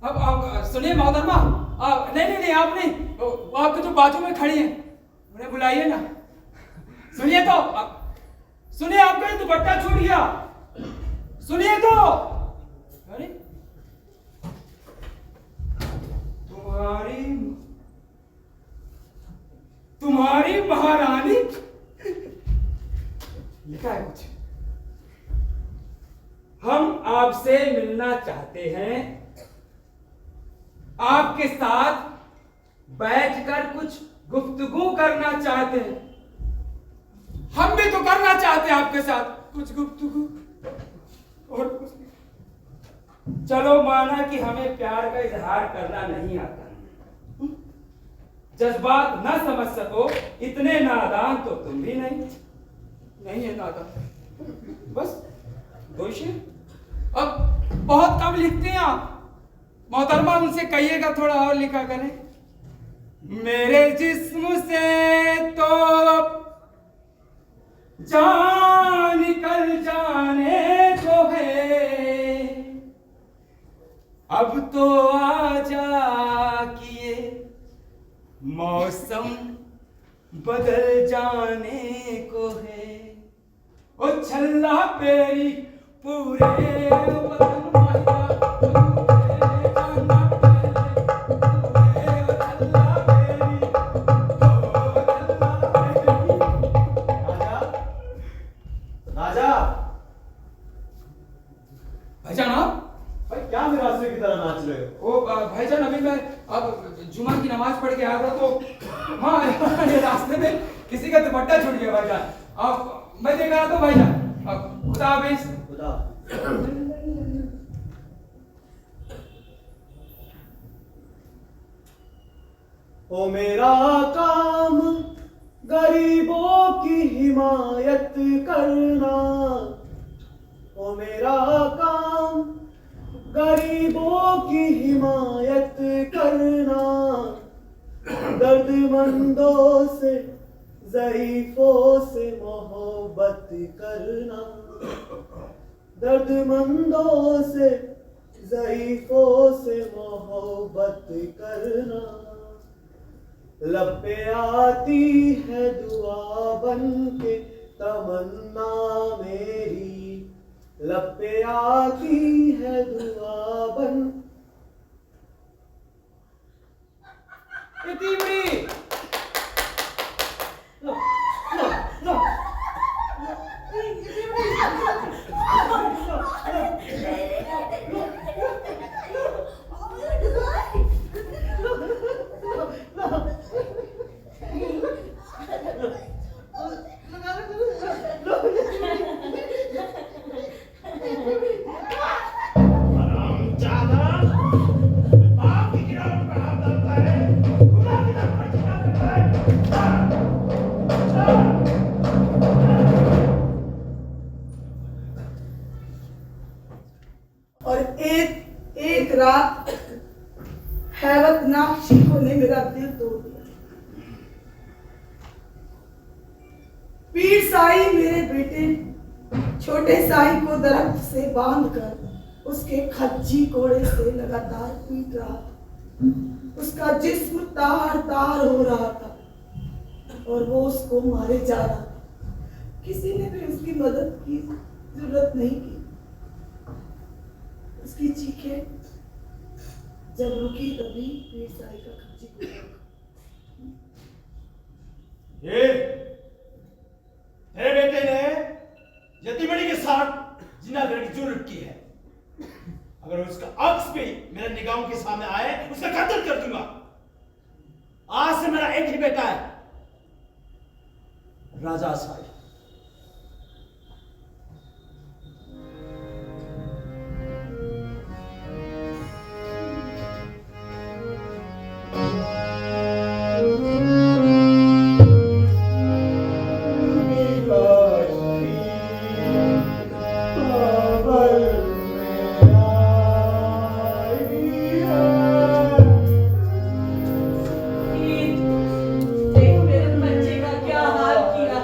अब सुनिए मोहतरमा, नहीं आप नहीं, वो आपके जो बाजू में खड़ी हैं उन्हें बुलाइए ना। सुनिए तो, सुनिए आपका ये दुपट्टा छूट गया, सुनिए तो। अरे तुम्हारी महारानी लिखा है कुछ। हम आपसे मिलना चाहते हैं, आपके साथ बैठकर कुछ गुफ्तगू करना चाहते हैं। हम भी तो करना चाहते हैं आपके साथ कुछ गुफ्तगू और कुछ नहीं। चलो माना कि हमें प्यार का इजहार करना नहीं आता, जज्बात न समझ सको, इतने नादान तो तुम भी नहीं है नादान। बस दो शेर। अब बहुत कम लिखते हैं आप मोहतरमा, उनसे कहिएगा थोड़ा और लिखा करें। मेरे जिस्म से तो जान निकल जाने को है, अब तो आजा किए मौसम बदल जाने को है। ओ छल्ला पेरी पूरे वतन माया, भाईजान आप भाई क्या मिरासले की तरह नाच रहे हो? ओ भाईजान, अभी मैं अब जुमा की नमाज पढ़ के आया था तो हाँ ये रास्ते में किसी का दुपट्टा छूट गया भाईजान। अब मैं देख रहा था भाईजान। अब खुदा हाफिज। खुदा। ओ मेरा काम गरीबों की हिमायत करना, ओ मेरा काम गरीबों की हिमायत करना, दर्दमंदों से ज़ईफ़ों से मोहब्बत करना, दर्दमंदों से ज़ईफ़ों से मोहब्बत करना। लब पे आती है दुआ बन के तमन्ना मेरी, लब पे आती है दुआ बन। इतिमरी हरामजादा, बाप की गिरावट पे हाथ डालता है, खुदा की तरफ भटका करता है। और एक रात हैवतनाक चीखों ने मेरा दिल तोड़ दिया। पीर साई मेरे बेटे छोटे साई को दरख्त से बांधकर उसके खच्ची कोड़े से लगातार पीट रहा था। उसका जिस्म तार तार हो रहा था और वो उसको मारे जा रहा था। किसी ने भी उसकी मदद की जरूरत नहीं की। उसकी चीखें जब रुकी तभी पीर साई का खच्ची कोड़ा ये तेरे बेटे ने यतीमणी के साथ जिना करने की जुर्रत की है। अगर उसका अक्स भी मेरे निगाहों के सामने आए, उसका कत्ल कर दूंगा। आज से मेरा एक ही बेटा है, राजा साई। देखो मेरे बच्चे का क्या हाल किया।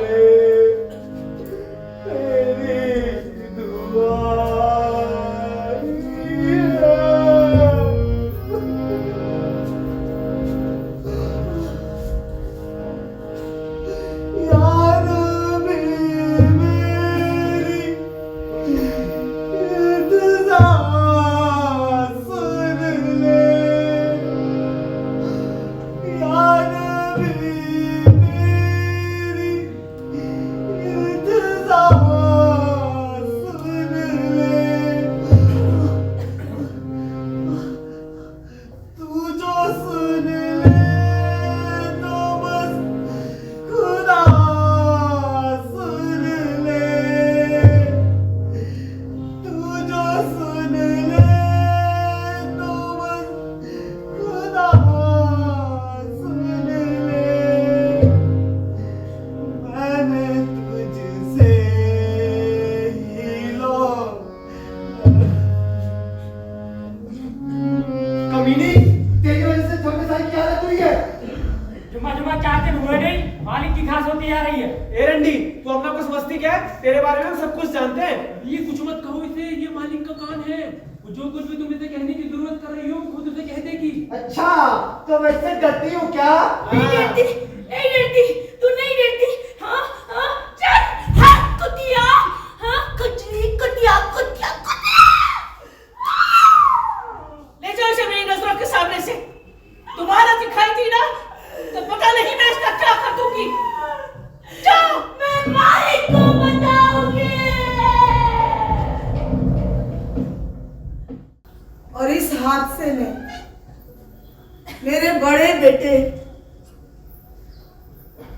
कमीनी, तेरी वजह से छोटे साई की हालत हुई है। जुम्मा 4 दिन हुए नहीं, मालिक की खास होती आ रही है। एरंडी, तू अपना कुछ समझती क्या है? तेरे बारे में हम सब कुछ जानते हैं। ये कुछ मत कहो इसे, ये मालिक का कान है। वो जो कुछ भी तुम इसे कहने की जरूरत कर रही हो, खुद उसे कह देगी। अच्छा, तो मैं इससे डरती हूँ क्या? नहीं डरती, तू नहीं डरती। हाँ हाँ चल, हाँ कुतिया, हाँ कुचली कुतिया कुतिया कुतिया। ले जाओ इसे मेरी नजरों के सामने से। तुम्हारा दिखाई थी ना, तो पता नहीं मैं इसका क्या कर दूंगी। जाओ, मैं मालिक को बताऊंगी। और इस हादसे में मेरे बड़े बेटे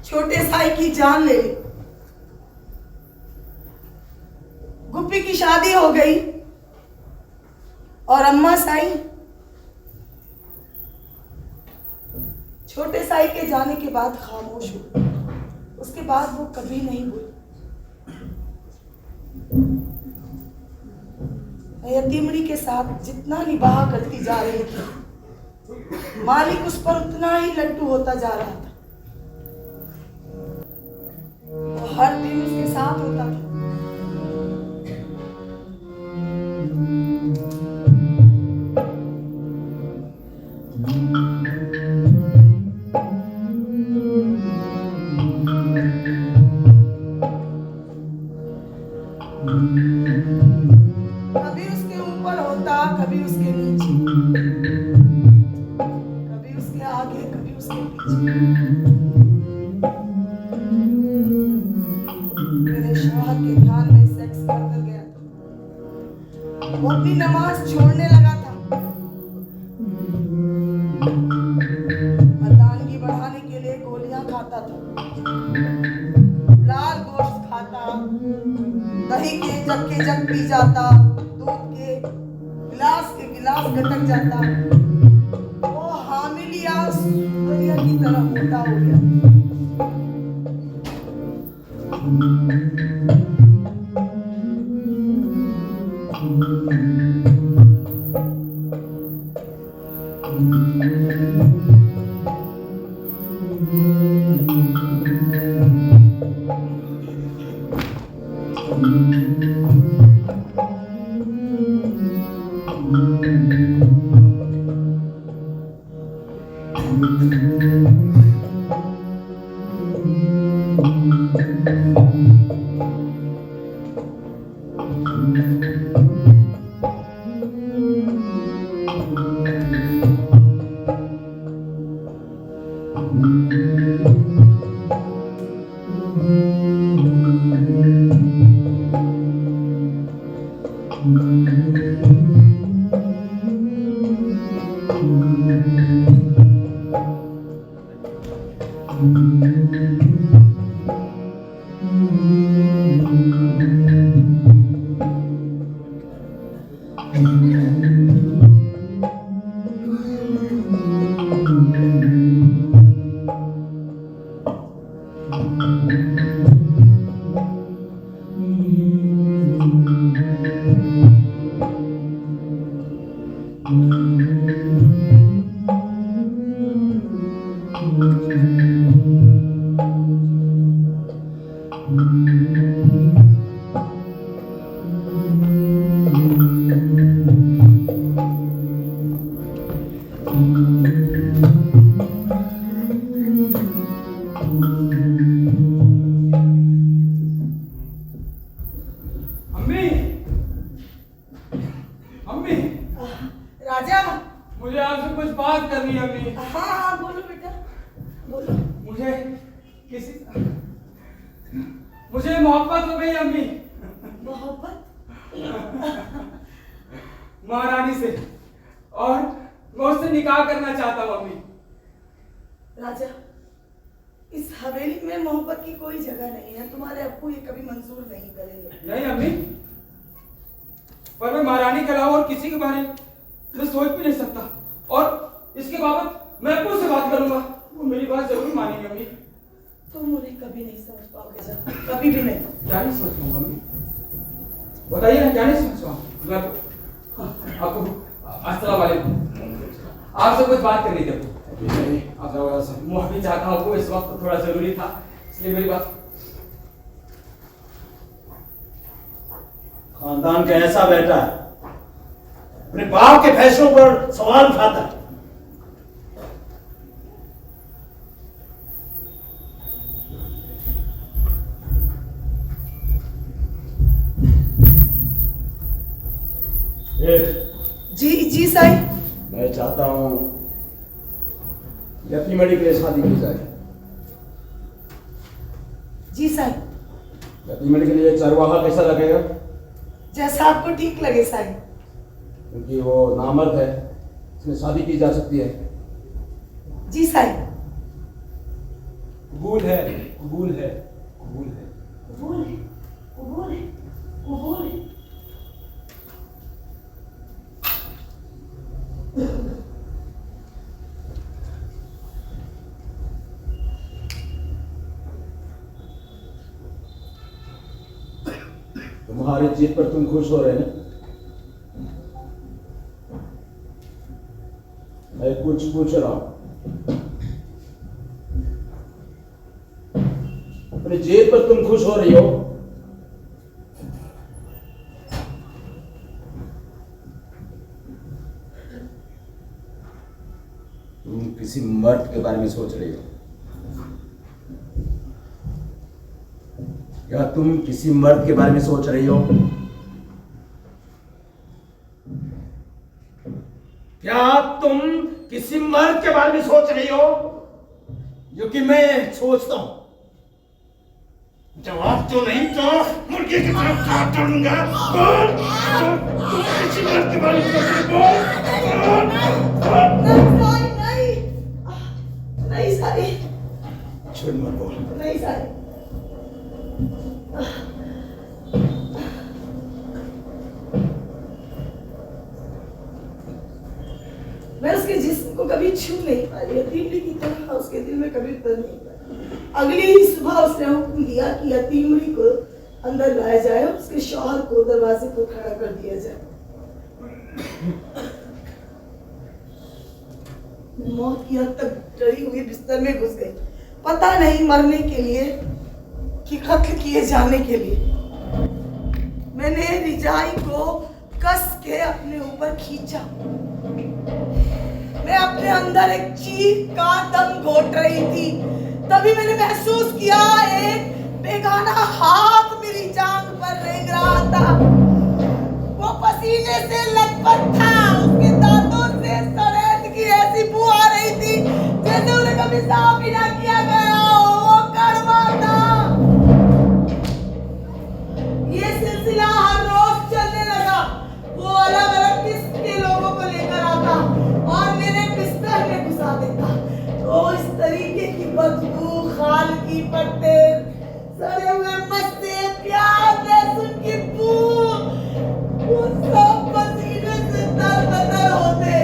छोटे साई की जान ले ली। गुप्पी की शादी हो गई और अम्मा साई छोटे साई के जाने के बाद खामोश हुई। उसके बाद वो कभी नहीं बोली। मैं यतीमणी के साथ जितना निबाह करती जा रही थी, मालिक उस पर उतना ही लट्टू होता जा रहा था। हर दिन उसके साथ होता था। कभी उसके ऊपर होता, कभी उसके नीचे, कभी उसके आगे, कभी उसके पीछे। मेरे शौहर के ध्यान में सेक्स करता गया था। वो अपनी नमाज छोड़ने लगा था। मर्दानगी बढ़ाने के लिए गोलियां खाता था, लाल गोश्त खाता, दही के जग पी जाता, दूध के गिलास गटक जाता। वो हामिलिया दुनिया की तरह मोटा हो गया। अम्मी, अम्मी, राजा, मुझे आपसे कुछ बात करनी है अम्मी। हाँ बोलो बेटा, बोलो। मुझे मोहब्बत हो गई अम्मी। मोहब्बत? महारानी से, और मैं उससे निकाह करना चाहता हूँ अम्मी। राजा, इस हवेली में मोहब्बत की कोई जगह नहीं है। तुम्हारे अब्बू ये कभी मंजूर नहीं करेंगे। नहीं अम्मी, पर मैं महारानी के अलावा और किसी के बारे में सोच भी नहीं सकता, और इसके बाबत मैं अब्बू से बात करूंगा, वो मेरी बात जरूर मानेंगे अम्मी। तुम उन्हें कभी नहीं समझ पाओगे जब, कभी भी नहीं। क्या नहीं समझ पाऊंगा अम्मी? बताइए ना, क्या नहीं समझ पाऊंगा? मैं आपको अस्सलाम वालेकुम, आपसे कुछ बात करनी थी। आप माफी चाहता हूँ, आपको इस वक्त थोड़ा जरूरी था, इसलिए मेरी बात। खानदान का ऐसा बेटा है, अपने बाप के फैसलों पर सवाल उठाता है। जी साईं। मैं चाहता हूं कि अपनी मड़ी के लिए शादी की जाए। जी साईं। अपनी मड़ी के लिए चरवाहा कैसा लगेगा? जैसा आपको ठीक लगे साईं। क्योंकि वो नामर्द है, इसमें शादी की जा सकती है। जी साईं। कबूल है, कबूल है, कबूल है, कबूल है, कबूल है, कबूल है। तुम्हारी जीत पर तुम खुश हो रहे हैं? मैं कुछ पूछ रहा हूं। अपनी जीत पर तुम खुश हो रही हो? तुम किसी मर्द के बारे में सोच रही हो? क्या तुम किसी मर्द के बारे में सोच रही हो? क्या तुम किसी मर्द के बारे में सोच रही हो जो कि मैं सोचता हूं? जवाब तो नहीं तो मुर्गे की तरफ काट डालूंगा। बोल, तुम किसी मर्द के बारे में सोच रही हो? नहीं सारी, झूठ मत बोल। नहीं सारी। मैं उसके जिस्म को कभी छू नहीं पाई, यतीमड़ी की तरह उसके दिल में कभी उतर नहीं पाई। अगली ही सुबह उसने हुक्म दिया कि यतीमड़ी को अंदर लाया जाए और उसके शौहर को दरवाजे पर खड़ा कर दिया जाए। मौत की हद तक डरी हुई बिस्तर में घुस गई, पता नहीं मरने के लिए कि कत्ल किए जाने के लिए। मैंने रिजाई को कस के अपने ऊपर खींचा। मैं अपने अंदर एक चीख का दम घोट रही थी, तभी मैंने महसूस किया एक बेगाना हाथ मेरी जांघ पर रेंग रहा था। वो पसीने से लथपथ था, उसके दांतों से सड़ेद की ऐसी बू आ रही थी जैसे उन्हें कभी साफ ही ना किया गया हो। वो कड़वा था। ये सिलसिला हर रोज चलने लगा। वो अलग अलग किस्म के लोगों को लेकर आता और मेरे बिस्तर में घुसा देता। तो इस तरीके की बदबू, खाल की पत्ते, सड़े हुए मस्से, प्याज, लहसुन की बू, वो सब पसीने से तरबतर होते।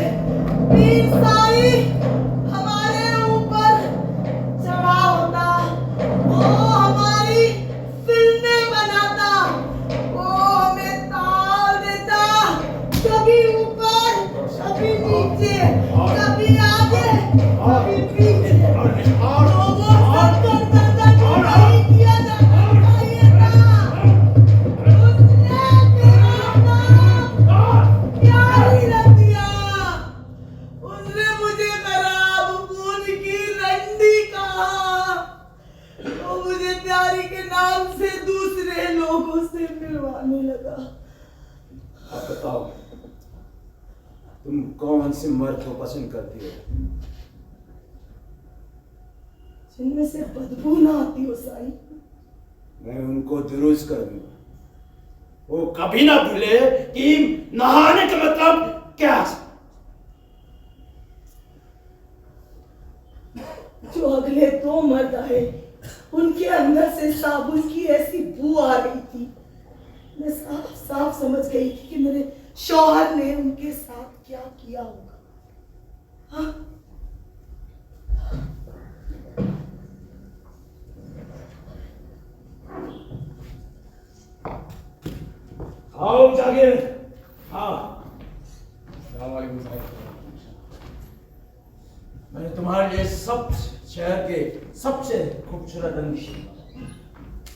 पीर साई हमारे ऊपर चढ़ा होता, वो हमारी फिल्में बनाता, वो हमें ताल देता, कभी ऊपर कभी नीचे, कभी आगे कभी पीछे। तो वो सबकर दर्जा नहीं किया जाना चाहिए था। उसने मेरा नाम प्यारी रख दिया। उसने मुझे खराब खून की रंडी कहा। वो मुझे प्यारी के नाम से दूसरे लोगों से मिलवाने लगा। अब बताओ, तुम कौन से मर्द को पसंद करती हो? जिनमें से बदबू ना आती हो साई। मैं उनको दुरुस्त कर दूंगा। वो कभी ना भूले कि नहाने का मतलब क्या है। जो अगले दो मर्द आए, उनके अंदर से साबुन की ऐसी बू आ रही थी। मैं साफ साफ समझ गई थी कि मेरे शौहर ने उनके साथ क्या किया होगा। हाँ? आओ जागिर। हाँ, मैंने तुम्हारे लिए सब शहर के सबसे खूबसूरत अंदिश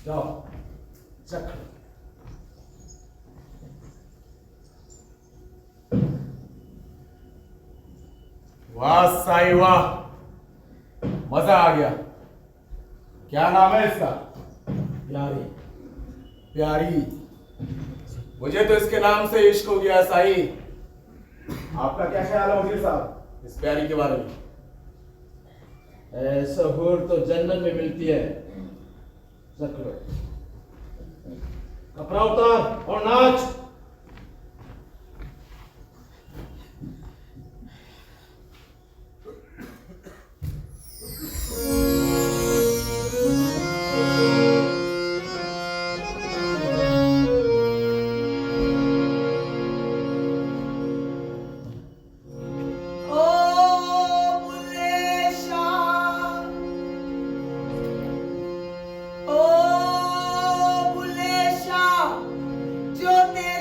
जाओ चख लो। वाह साई वाह, मजा आ गया। क्या नाम है इसका? प्यारी। प्यारी। मुझे तो इसके नाम से इश्क हो गया साई। आपका क्या ख्याल है वजीर साहब इस प्यारी के बारे में? ऐसा हूर तो जन्नत में मिलती है। चख लो। कपड़ा उतार और नाच। जो तेरे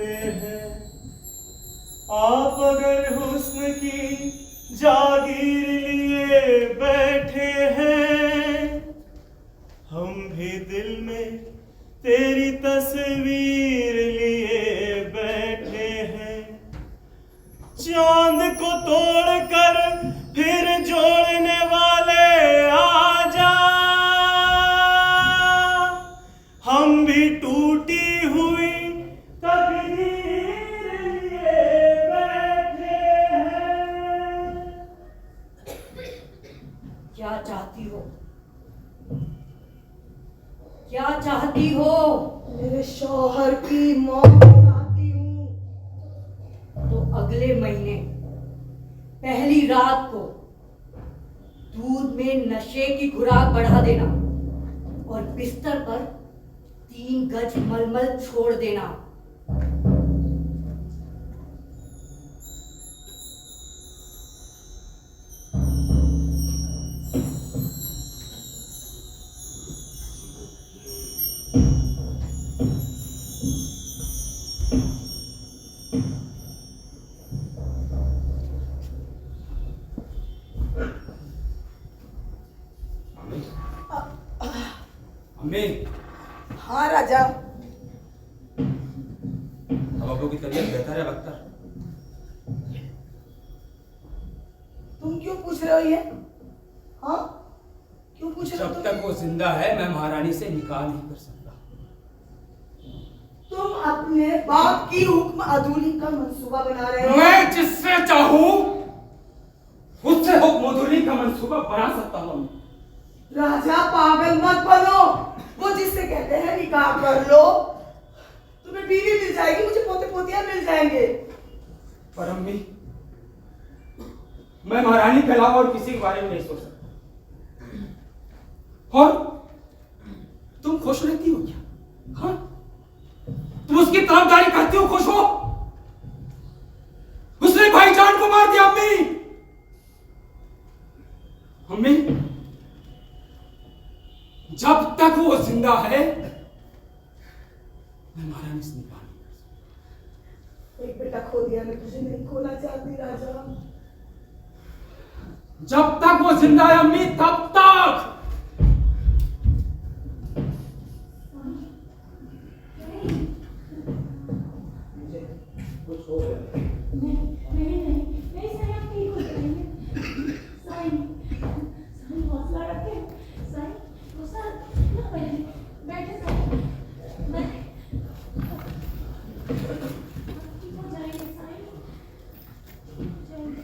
जाते हैं। आप अगर हुस्न की जागीर लिए बैठे हैं, हम भी दिल में तेरी तस्वीर लिए बैठे हैं। चांद को तोड़कर फिर जोड़ने वाले आजा, हम भी टूटी हुई तकदीर लिए बैठे हैं। क्या चाहती हो? क्या चाहती हो? मेरे शौहर की मौत चाहती हूँ। तो अगले महीने पहली रात को दूध में नशे की खुराक बढ़ा देना और बिस्तर पर 3 गज मलमल छोड़ देना। अम्मी, हाँ राजा। अब अब्बू की तबीयत बेहतर है बख्तर? तुम क्यों पूछ रहे हो ये? हाँ, क्यों पूछ रहे हो? जब तक वो जिंदा है मैं महारानी से निकाह नहीं कर सकता। तुम अपने बाप की हुक्म अधूरी का मंसूबा बना रहे हो। मैं जिससे चाहूं उससे हुक्म अधूरी का मंसूबा बना सकता हूं। राजा पागल मत बनो। वो जिससे कहते हैं निकाह कर लो, तुम्हें बीवी मिल जाएगी, मुझे पोते पोतियां मिल जाएंगे। पर अम्मी, मैं महारानी के अलावा और किसी के बारे में नहीं सोच सकता। और तुम खुश रहती हो क्या? हाँ, तुम उसकी तरफदारी करती हो, खुश हो? उसने भाईजान को मार दिया। अम्मी, अम्मी, जब तक वो जिंदा है मैं महारानी से निकाह नहीं कर सकता। एक बेटा खो दिया, मैं तुझे नहीं खोना चाहती राजा। जब तक वो जिंदा है अम्मी, तब तक। नहीं साईं, आप ठीक हो जाएंगे। साईं हौसला रखें। साईं हौसला ना बैठे साईं, मैं ठीक हो जाएंगे साईं, ठीक हो जाएंगे।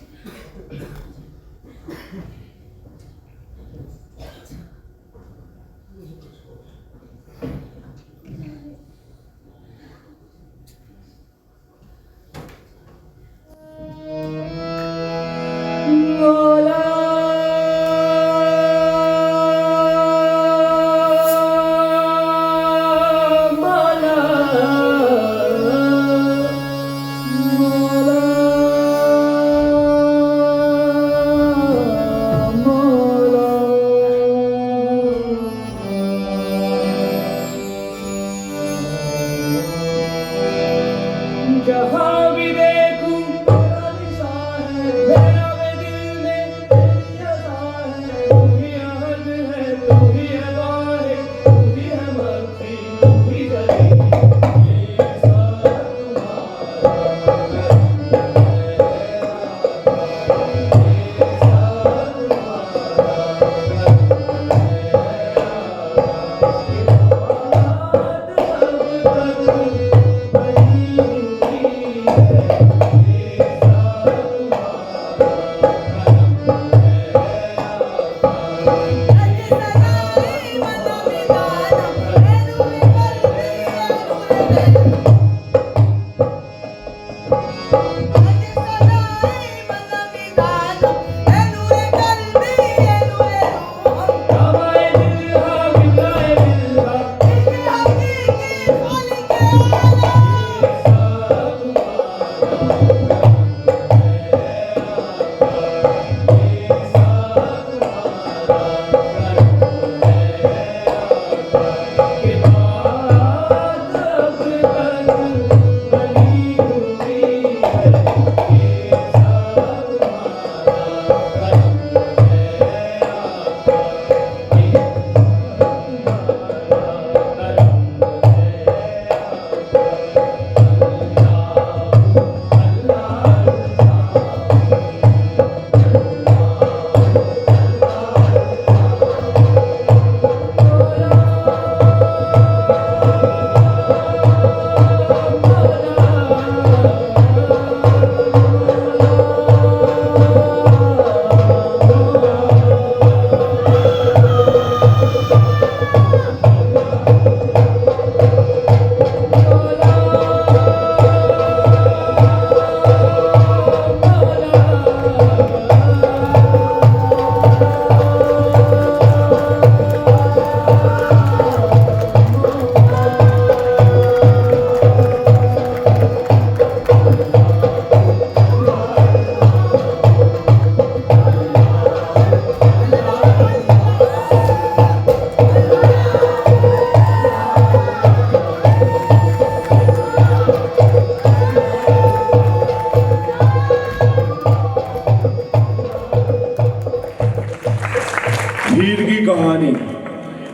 कहानी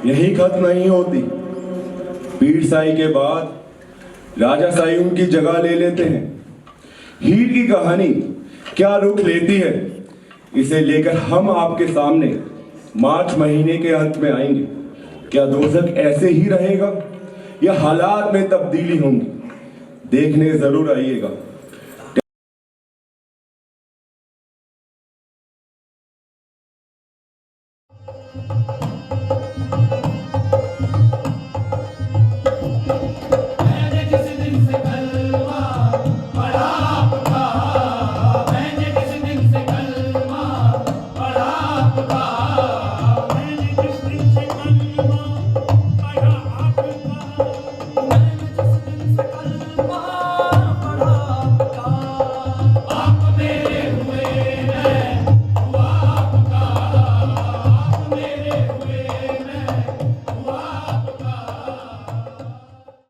यही खत्म नहीं होती। पीर साई के बाद राजा साई उनकी जगह ले लेते हैं। हीर की कहानी क्या रुख लेती है, इसे लेकर हम आपके सामने मार्च महीने के अंत में आएंगे। क्या दोजख ऐसे ही रहेगा या हालात में तब्दीली होंगी, देखने जरूर आइएगा।